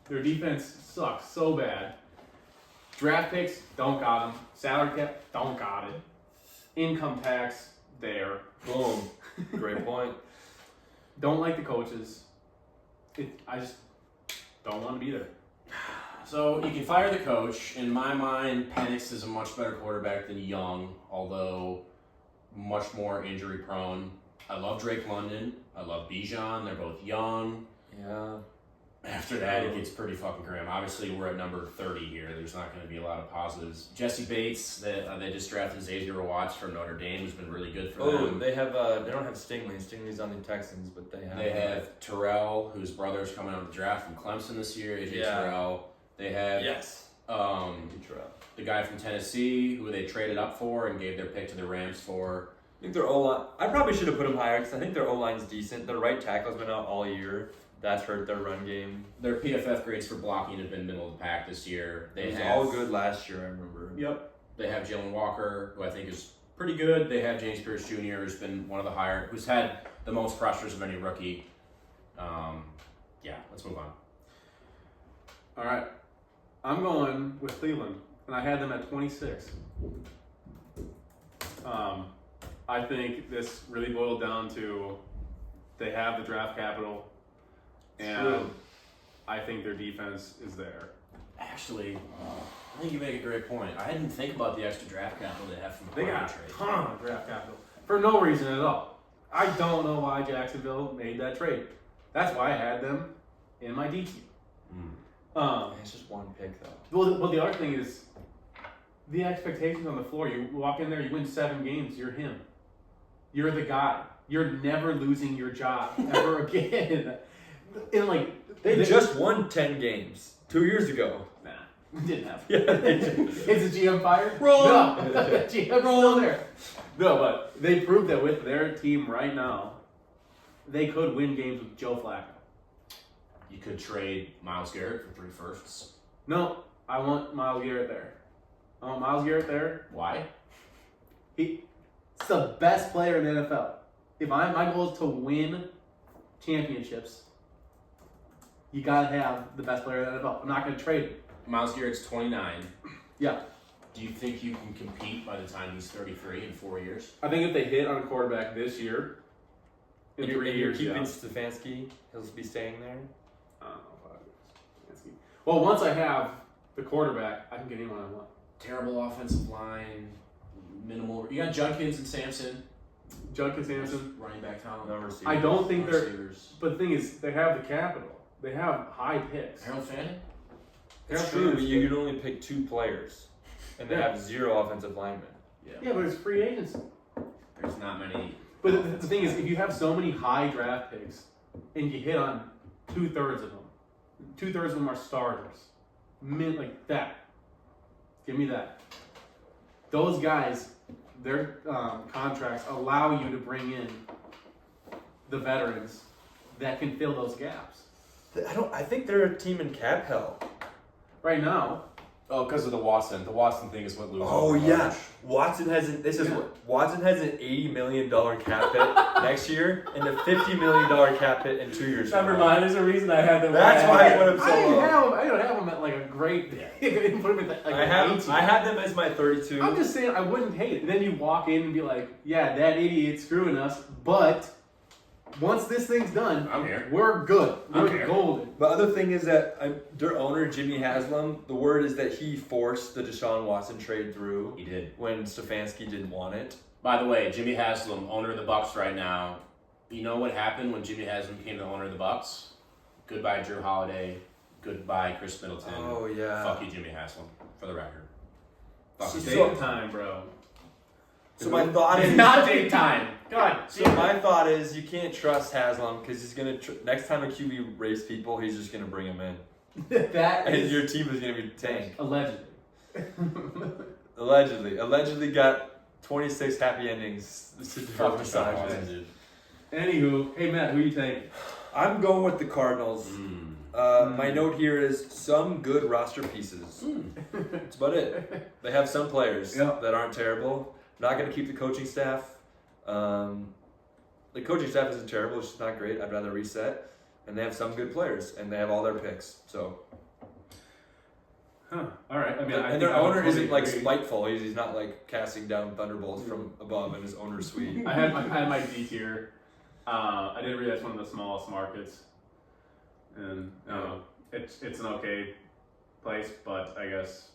Their defense sucks so bad. Draft picks, don't got them. Salary cap, don't got it. Income tax, there. Boom. Great point. Don't like the coaches. I just don't want to be there. So you can fire the coach. In my mind, Penix is a much better quarterback than Young, although much more injury prone. I love Drake London. I love Bijan. They're both young. Yeah. After that, it gets pretty fucking grim. Obviously, we're at number 30 here. There's not going to be a lot of positives. Jesse Bates, they just drafted Xavier Watts from Notre Dame, who's been really good for them. They have they don't have Stingley. Stingley's on the Texans, but they have Terrell, whose brother's coming out of the draft from Clemson this year. AJ Terrell. They have Terrell. the guy from Tennessee, who they traded up for and gave their pick to the Rams for. I think their O-line. I probably should have put them higher because I think their O-line's decent. Their right tackle's been out all year. That's hurt their run game. Their PFF grades for blocking have been middle of the pack this year. It was all good last year, I remember. Yep. They have Jalen Walker, who I think is pretty good. They have James Pierce Jr., who's been one of the higher, who's had the most pressures of any rookie. Let's move on. All right. I'm going with Cleveland, and I had them at 26. I think this really boiled down to they have the draft capital, and I think their defense is there. Actually, I think you make a great point. I didn't think about the extra draft capital they have from the They got trade. a ton of draft capital for no reason at all. I don't know why Jacksonville made that trade. That's why I had them in my DQ. It's just one pick, though. Well, the other thing is the expectations on the floor. You walk in there, you win 7 games, you're him. You're the guy. You're never losing your job ever again. And They just won 10 games 2 years ago. Nah, didn't happen. Yeah, they did. Is the GM fired? Wrong. No, the GM's still there. No, but they proved that with their team right now, they could win games with Joe Flacco. You could trade Myles Garrett for 3 firsts. No, I want Myles Garrett there. I want Myles Garrett there. Why? He's the best player in the NFL. If my goal is to win championships, you gotta have the best player in the NFL. I'm not gonna trade him. Myles Garrett's 29. Yeah. Do you think you can compete by the time he's 33 in 4 years? I think if they hit on a quarterback this year, in 3 years, keeping yeah. Stefanski, he'll be staying there. I don't know if I do. Well, once I have the quarterback, I can get anyone I want. Terrible offensive line, minimal. You got Judkins and Sampson. Judkins, Sampson. Running back talent. No receivers. I don't think they're. Receivers. But the thing is, they have the capital. They have high picks. Harold Fanning? It's true, but you can only pick 2 players. And they Yeah. have 0 offensive linemen. Yeah, but it's free agency. There's not many. But the thing is, if you have so many high draft picks and you hit on 2/3 of them, 2/3 of them are starters, like that. Give me that. Those guys, their contracts allow you to bring in the veterans that can fill those gaps. I think they're a team in cap hell. Right now, Oh, because of the Watson. The Watson thing is what loses. Oh the yeah, leverage. Watson has Watson has an $80 million cap hit next year and a $50 million cap hit in 2 years. Never mind. There's a reason I had them. That's why I put him so low. I don't have them at like a great. I didn't put them at like I have them as my 32. I'm just saying I wouldn't hate it. And then you walk in and be like, yeah, that idiot's screwing us, but once this thing's done, I'm here. we're good. I'm We're here. golden. The other thing is that their owner, Jimmy Haslam, the word is that he forced the Deshaun Watson trade through He did. when Stefanski didn't want it. By the way, Jimmy Haslam, owner of the Bucks right now. You know what happened when Jimmy Haslam became the owner of the Bucks? Goodbye, Drew Holiday. Goodbye, Chris Middleton. Oh, yeah. Fuck you, Jimmy Haslam. For the record. Fuck you. Date time, bro. So my thought It's is not date time. God. So my thought is you can't trust Haslam because he's gonna next time a QB race people, he's just gonna bring him in, That and is your team is gonna be tanked. allegedly. Allegedly got 26 happy endings to Fuck decide. Deshaun Watson, dude. Anywho, hey Matt, who you taking? I'm going with the Cardinals. My note here is some good roster pieces. That's about it. They have some players Yeah. that aren't terrible. Not going to keep the coaching staff. The coaching staff isn't terrible. It's just not great. I'd rather reset. And they have some good players, and they have all their picks. So, Huh. All right. I mean, I and their think I would owner totally isn't like agree. spiteful. He's not like casting down thunderbolts from above in his owner's suite. I had my D tier. I didn't realize one of the smallest markets, and I don't know. It's an okay place, but I guess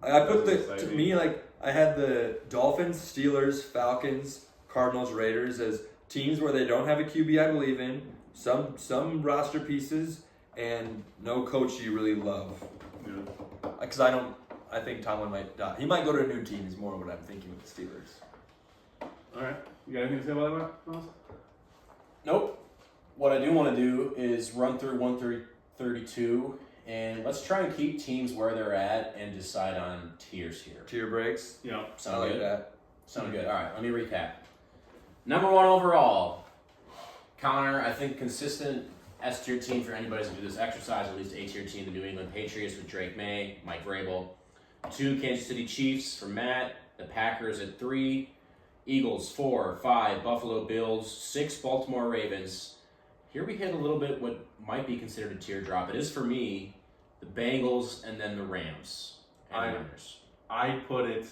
I put Doesn't to excite me, like, I had the Dolphins, Steelers, Falcons, Cardinals, Raiders as teams where they don't have a QB I believe in, some roster pieces, and no coach you really love. yeah. Because I think Tomlin might die. He might go to a new team is more what I'm thinking with the Steelers. All right. You got anything to say about that, Miles? Nope. What I do want to do is run through 132, and let's try and keep teams where they're at and decide on tiers here. Tier breaks. Yeah. I Sound like good? that. Sound good. All right, let me recap. Number one overall, Connor, I think consistent S tier team for anybody to do this exercise, at least A tier team, the New England Patriots with Drake May, Mike Vrabel. 2, Kansas City Chiefs for Matt. The Packers at 3. Eagles 4, 5, Buffalo Bills, 6, Baltimore Ravens. Here we hit a little bit what might be considered a teardrop. It is for me, the Bengals and then the Rams and Niners. I put it.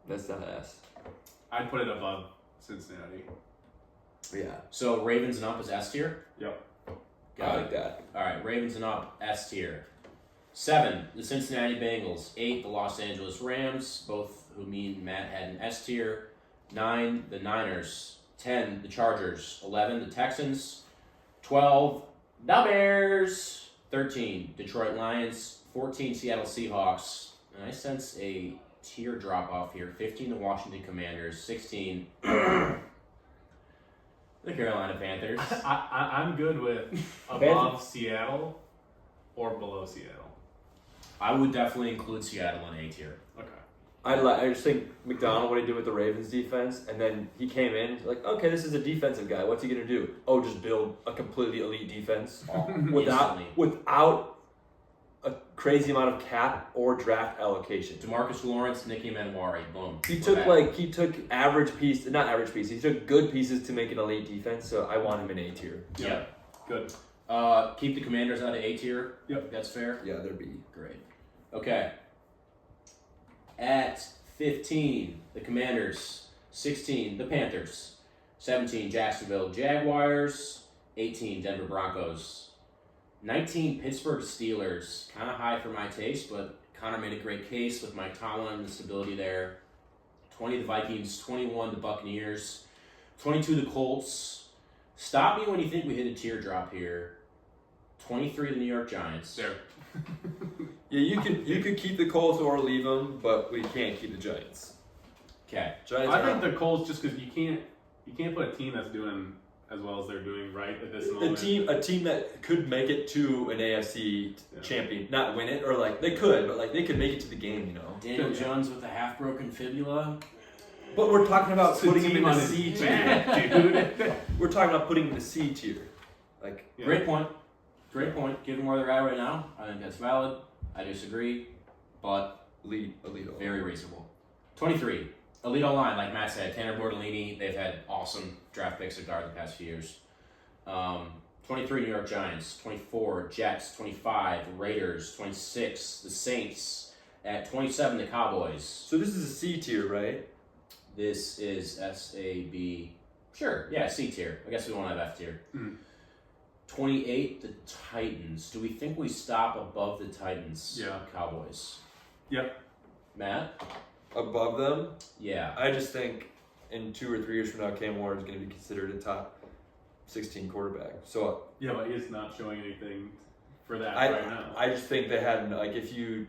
That's not S. I'd put it above Cincinnati. Yeah. So Ravens and up is S tier? Yep. Got I it. like that. All right, Ravens and up, S tier. 7, the Cincinnati Bengals. 8, the Los Angeles Rams, both who me and Matt had an S tier. 9, the Niners. 10, the Chargers. 11, the Texans. 12, the Bears. 13, Detroit Lions. 14, Seattle Seahawks. And I sense a tier drop off here. 15, the Washington Commanders. 16, the Carolina Panthers. I'm good with above Seattle or below Seattle. I would definitely include Seattle in A tier. Okay. I just think McDonald, what he did with the Ravens defense, and then he came in, like, okay, this is a defensive guy. What's he going to do? Oh, just build a completely elite defense Instantly. without a crazy amount of cap or draft allocation. DeMarcus Lawrence, Nicky Manwari, boom. He We're took not average pieces. He took good pieces to make an elite defense. So I want him in A tier. back. Yeah. Good. Keep the Commanders out of A tier. Yep. That's fair. Yeah, they're B. Great. Okay. At 15, the Commanders. 16, the Panthers. 17, Jacksonville Jaguars. 18, Denver Broncos. 19, Pittsburgh Steelers. Kind of high for my taste, but Connor made a great case with Mike Tomlin and the stability there. 20, the Vikings. 21, the Buccaneers. 22, the Colts. Stop me when you think we hit a teardrop here. 23, the New York Giants. There. Yeah, you could keep the Colts or leave them, but we can't keep the Giants. Okay. Giants. I are think not- the Colts just because you can't put a team that's doing as well as they're doing right at this a moment. team that could make it to an AFC Yeah. champion, not win it, or like they could, but like they could make it to the game, you know. Daniel Yeah. Jones with a half-broken fibula. But we're talking about It's a putting him team in on the his C tier. back, dude. We're talking about putting him in the C tier. Like Yeah. Great point. great point. Given where they're at right now, I think that's valid. I disagree, but elite. very reasonable. 23. Elite O-line, like Matt said, Tanner Bortolini. They've had awesome draft picks at guard the past few years. 23, New York Giants. 24, Jets. 25, Raiders. 26, the Saints. At 27, the Cowboys. So this is a C tier, right? This is S-A-B. Sure, yeah, C tier. I guess we won't have F tier. 28, the Titans. Do we think we stop above the Titans? Yeah. Cowboys. Yep. Matt? Above them? Yeah. I just think in 2 or 3 years from now, Cam Warren is going to be considered a top 16 quarterback. So Yeah, but he's not showing anything for that right now. I just think they had, like, if you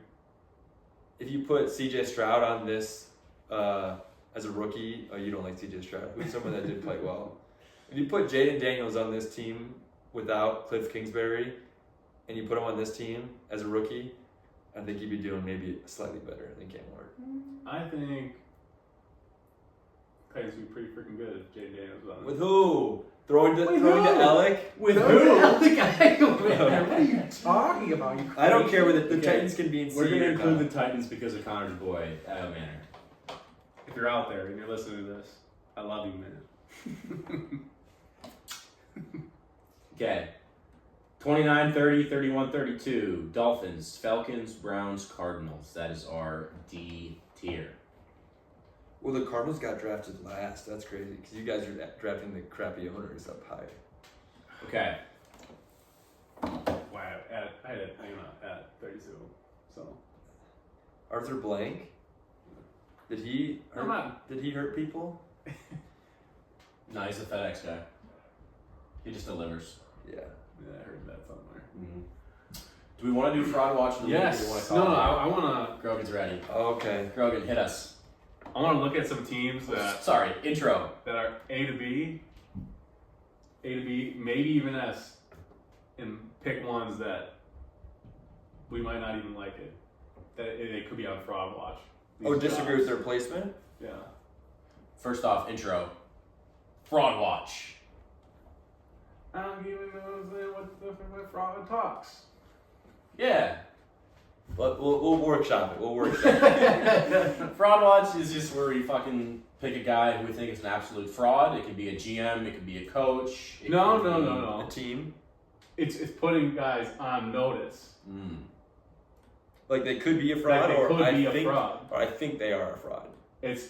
put C.J. Stroud on this as a rookie, you don't like C.J. Stroud, who's someone that did play well. If you put Jaden Daniels on this team without Cliff Kingsbury, and you put him on this team as a rookie, I think he'd be doing maybe slightly better than Cam Warren. I think Titans would be pretty freaking good if Jaden Daniels was on it. With who? Throwing to Alec? With What are you talking about? I don't care whether the Okay. Titans can be in C We're going to or include not. the Titans because of Connor's boy, Adam Manor. If you're out there and you're listening to this, I love you, man. Okay. 29, 30, 31, 32. Dolphins, Falcons, Browns, Cardinals. That is our D tier. Well, the Cardinals got drafted last. That's crazy because you guys are drafting the crappy owners up high. Okay. Wow, I had it at 32. So Arthur Blank. Did he hurt people? No, he's a FedEx guy. He just delivers. Yeah. I heard that somewhere. Mm-hmm. Do we want to do fraud watch? Of the Yes. week, or do we want to No, call it out? I want Grogan's ready. Okay. Grogan, hit us. to look at some teams that Intro. are A to B, maybe even S, and pick ones that we might not even like it. That it could be on fraud watch. These Disagree with jobs. their placement? Yeah. First off, intro. Fraud watch. I'm giving those what fraud talks. Yeah. But we'll workshop it. Fraud watch is just where we fucking pick a guy who we think is an absolute fraud. It could be a GM. It could be a coach. No. A team. It's putting guys on notice. Like they could be a fraud, Like they could be a fraud. Or I think they are a fraud. It's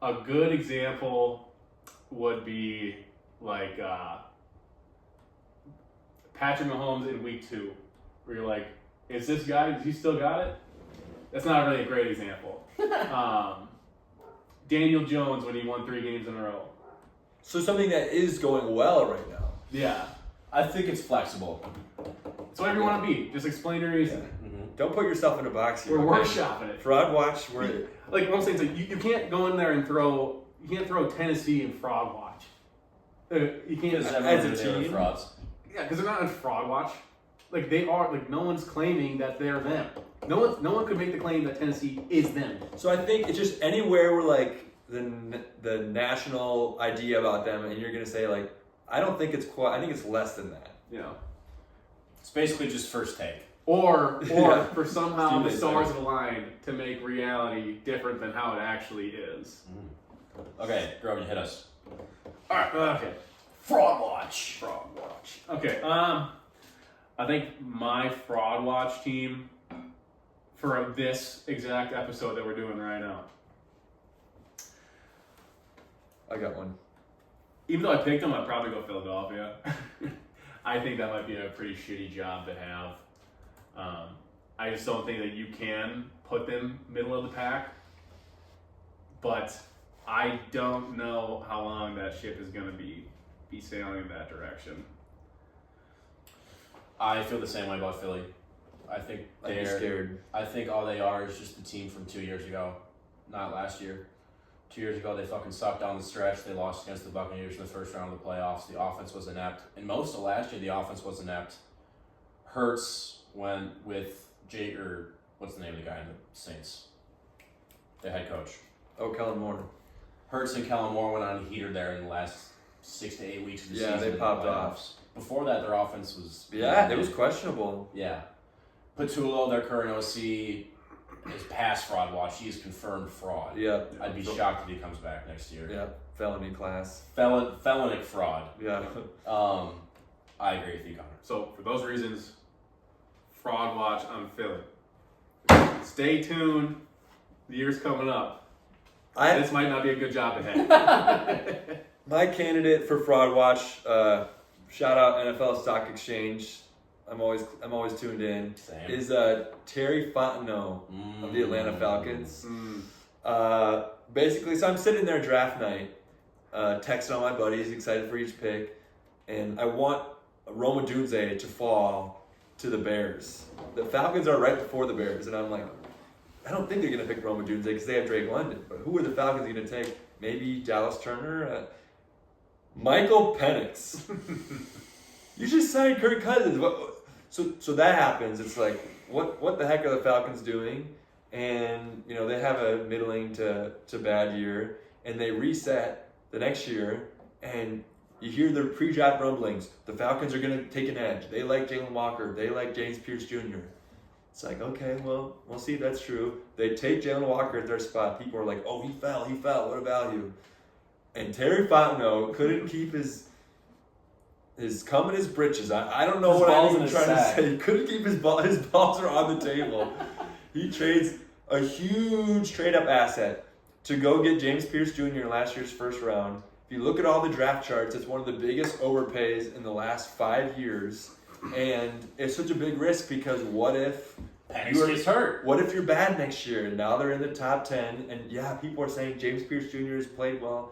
a good example would be like Patrick Mahomes in week 2, where you're like, is this guy, does he still got it? That's not really a great example. Daniel Jones when he won 3 games in a row. So something that is going well right now. Yeah. I think it's flexible. It's whatever you want to be. Just explain your reason. Don't put yourself in a box here. We're okay? workshopping it. Fraud watch. We're Like what I'm saying is like, you can't go in there and you can't throw Tennessee in fraud watch. You can't Because As everyone's a in there with team? frauds. Yeah, because they're not in fraud watch. Like they are. Like no one's claiming that they're them. No one could make the claim that Tennessee is them. So I think it's just anywhere where like the national idea about them, and you're gonna say like, I don't think it's quite. I think it's less than that. You know. It's basically just first take. Or Yeah. for somehow the Stupid. stars aligned to make reality different than how it actually is. Okay, Grogan, hit us. All right. Okay. Fraud watch. Fraud watch. Okay. I think my fraud watch team for this exact episode that we're doing right now. I got one. Even though I picked them, I'd probably go Philadelphia. I think that might be a pretty shitty job to have. I just don't think that you can put them middle of the pack. But I don't know how long that ship is going to be sailing in that direction. I feel the same way about Philly. I think I'd be scared. I think all they are is just the team from 2 years ago, not last year. 2 years ago, they fucking sucked down the stretch. They lost against the Buccaneers in the first round of the playoffs. The offense was inept. And most of last year, the offense was inept. Hurts went with what's the name of the guy in the Saints? The head coach. Oh, Kellen Moore. Hurts and Kellen Moore went on a heater there in the last 6 to 8 weeks of the Yeah, season. they popped in the off. playoffs. Before that, their offense was. Yeah, it was questionable. Yeah. Patullo, their current OC, is past fraud watch. He is confirmed fraud. Yeah. I'd be shocked if he comes back next year. Yeah, felony class. Felonic fraud. Yeah. I agree with you, Connor. So for those reasons, fraud watch on Philly. Stay tuned. The year's coming up. This might not be a good job ahead. My candidate for fraud watch, shout out NFL Stock Exchange. I'm always tuned in. Same. Is Terry Fontenot of the Atlanta Falcons. Basically, so I'm sitting there draft night, texting all my buddies, excited for each pick, and I want Roma Dunze to fall to the Bears. The Falcons are right before the Bears, and I'm like, I don't think they're going to pick Roma Dunze because they have Drake London. But who are the Falcons going to take? Maybe Dallas Turner? Michael Penix. You just signed Kirk Cousins. So that happens. It's like, what the heck are the Falcons doing? And, they have a middling to bad year, and they reset the next year, and you hear the pre-draft rumblings. The Falcons are going to take an edge. They like Jalen Walker. They like James Pierce Jr. It's like, okay, well, we'll see if that's true. They take Jalen Walker at their spot. People are like, oh, he fell. What a value. And Terry Fontenot couldn't keep his cum in his britches. I don't know His what balls I'm in even his trying sack. to say. He couldn't keep his balls are on the table. He trades a huge trade-up asset to go get James Pierce Jr. in last year's first round. If you look at all the draft charts, it's one of the biggest overpays in the last 5 years. And it's such a big risk because what if Penix gets hurt? What if you're bad next year and now they're in the top 10? And yeah, people are saying James Pierce Jr. has played well.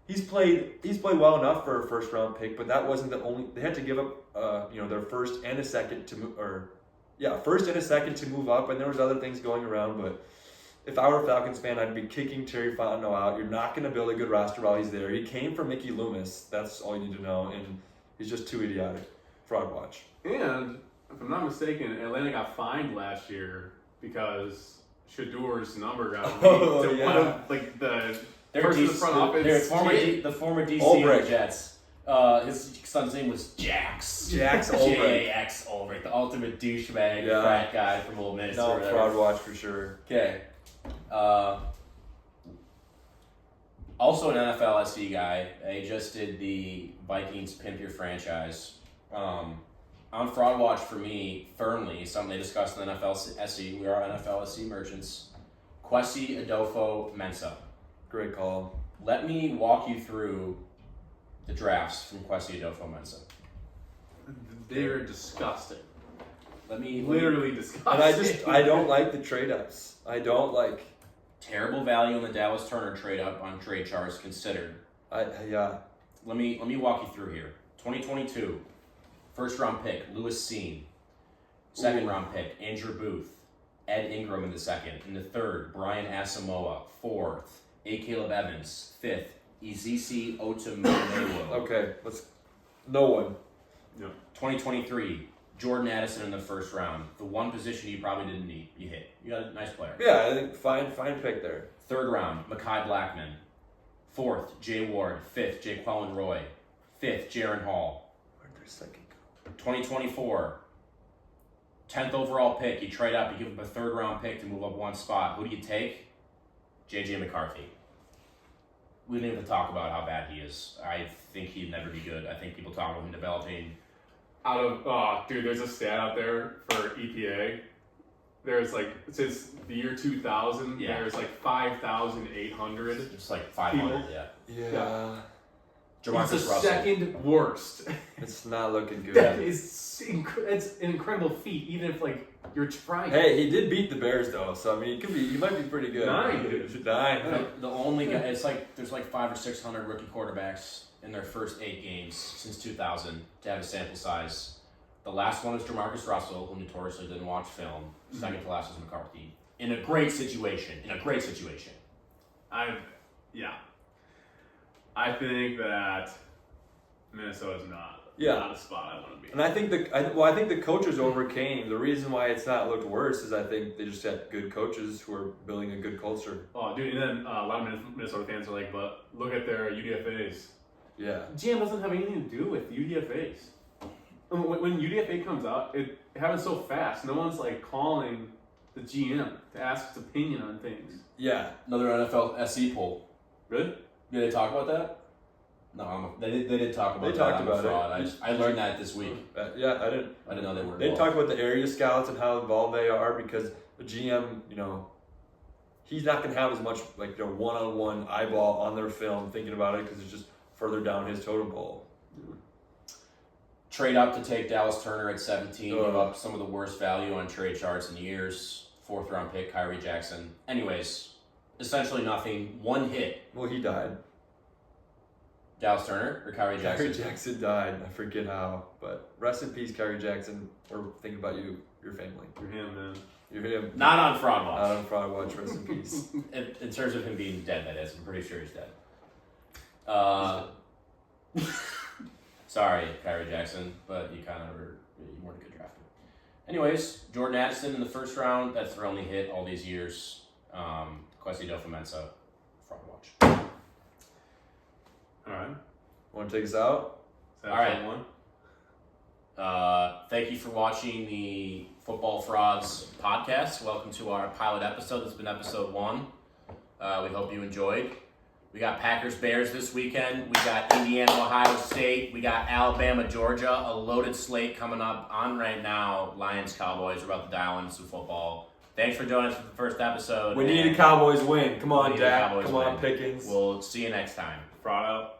He's played well enough for a first round pick, but that wasn't the only. They had to give up, their first and a second to move up, and there was other things going around. But if I were a Falcons fan, I'd be kicking Terry Fontenot out. You're not going to build a good roster while he's there. He came from Mickey Loomis. That's all you need to know, and he's just too idiotic. Fraud watch. And if I'm not mistaken, Atlanta got fined last year because Shadur's number got leaked to one of the person in the front office. The former DC Ulbrich. of the Jets. His son's name was Jax. Jax Ulbrich. J-A-X Ulbrich, the ultimate douchebag, frat guy from Ole Miss. No, fraud watch for sure. Okay. Also an NFL SC guy. I just did the Vikings Pimp Your Franchise. On fraud watch for me, firmly, something they discussed in the NFL SC. We are NFL SC merchants. Kwesi Adolfo-Mensah. Great call. Let me walk you through the drafts from Kwesi Adolfo-Mensah. They're disgusting. Literally disgusting. And I don't like the trade ups. I don't like. Terrible value on the Dallas Turner trade up on trade charts considered. Yeah. Let me walk you through here. 2022, first round pick, Lewis Seen. Second round pick, Andrew Booth. Ed Ingram in the second. In the third, Brian Asamoah. Fourth, A. Caleb Evans. Fifth, Ezisi Otomewo. Okay, no one. No. 2023, Jordan Addison in the first round. The one position you probably didn't need. You hit. You got a nice player. Yeah, I think fine pick there. Third round, Mekhi Blackman. Fourth, Jay Ward. Fifth, Jaquelin Roy. Fifth, Jaron Hall. Where'd their second go? 2024, 10th overall pick. You trade up, you give him a third round pick to move up one spot. Who do you take? JJ McCarthy. We didn't even talk about how bad he is. I think he'd never be good. I think people talk about him developing. There's a stat out there for EPA. There's since the year 2000, there's 5,800. Just 500, Yeah. Jamarcus He's the Russell. second worst. It's not looking good. That is it's an incredible feat, even if you're trying. Hey, he did beat the Bears though, so I mean, he might be pretty good. 9. 9. The only guy, it's there's 500 or 600 rookie quarterbacks in their first 8 games since 2000 to have a sample size. The last one was Jamarcus Russell, who notoriously didn't watch film. Second to last was McCarthy. In a great situation. I think that Minnesota's not a spot I want to be. And I think the coaches overcame. The reason why it's not looked worse is I think they just had good coaches who are building a good culture. Oh, dude, and then a lot of Minnesota fans are but look at their UDFAs. Yeah. GM doesn't have anything to do with UDFAs. When UDFA comes out, it happens so fast. No one's like calling the GM to ask his opinion on things. Yeah. Another NFL SE poll. Really? Did they talk about that? No, they did talk about They that talked on about the fraud. it. I learned that this week. Yeah, I didn't. I didn't know they were They involved. talked about the area scouts and how involved they are because the GM, he's not going to have as much one-on-one eyeball on their film thinking about it because it's just further down his totem pole. Trade up to take Dallas Turner at 17. Give Oh. up some of the worst value on trade charts in years. 4th round pick, Kyrie Jackson. Anyways, essentially nothing. One hit. Well, he died. Dallas Turner or Kyrie Jackson? Kyrie Jackson died. I forget how, but rest in peace, Kyrie Jackson. We're thinking about you, your family. You're him, man. You're him. Not on fraud Not watch. on Fraud Watch. Rest in peace. In terms of him being dead, that is. I'm pretty sure he's dead. Sorry, Kyrie Jackson, but you weren't a good drafter. Anyways, Jordan Addison in the 1st round. That's their only hit all these years. Kwesi Dofa-Mensah, fraud watch. All right. Want to take us out? Is that All right. one? Thank you for watching the Football Frauds podcast. Welcome to our pilot episode. This has been episode 1. We hope you enjoyed. We got Packers Bears this weekend. We got Indiana Ohio State. We got Alabama Georgia. A loaded slate coming up on right now. Lions Cowboys. We're about to dial in some football. Thanks for joining us for the first episode. We need a Cowboys win. Come on, We need a Dak. Cowboys Come on, win. Pickens. We'll see you next time. Fraud out.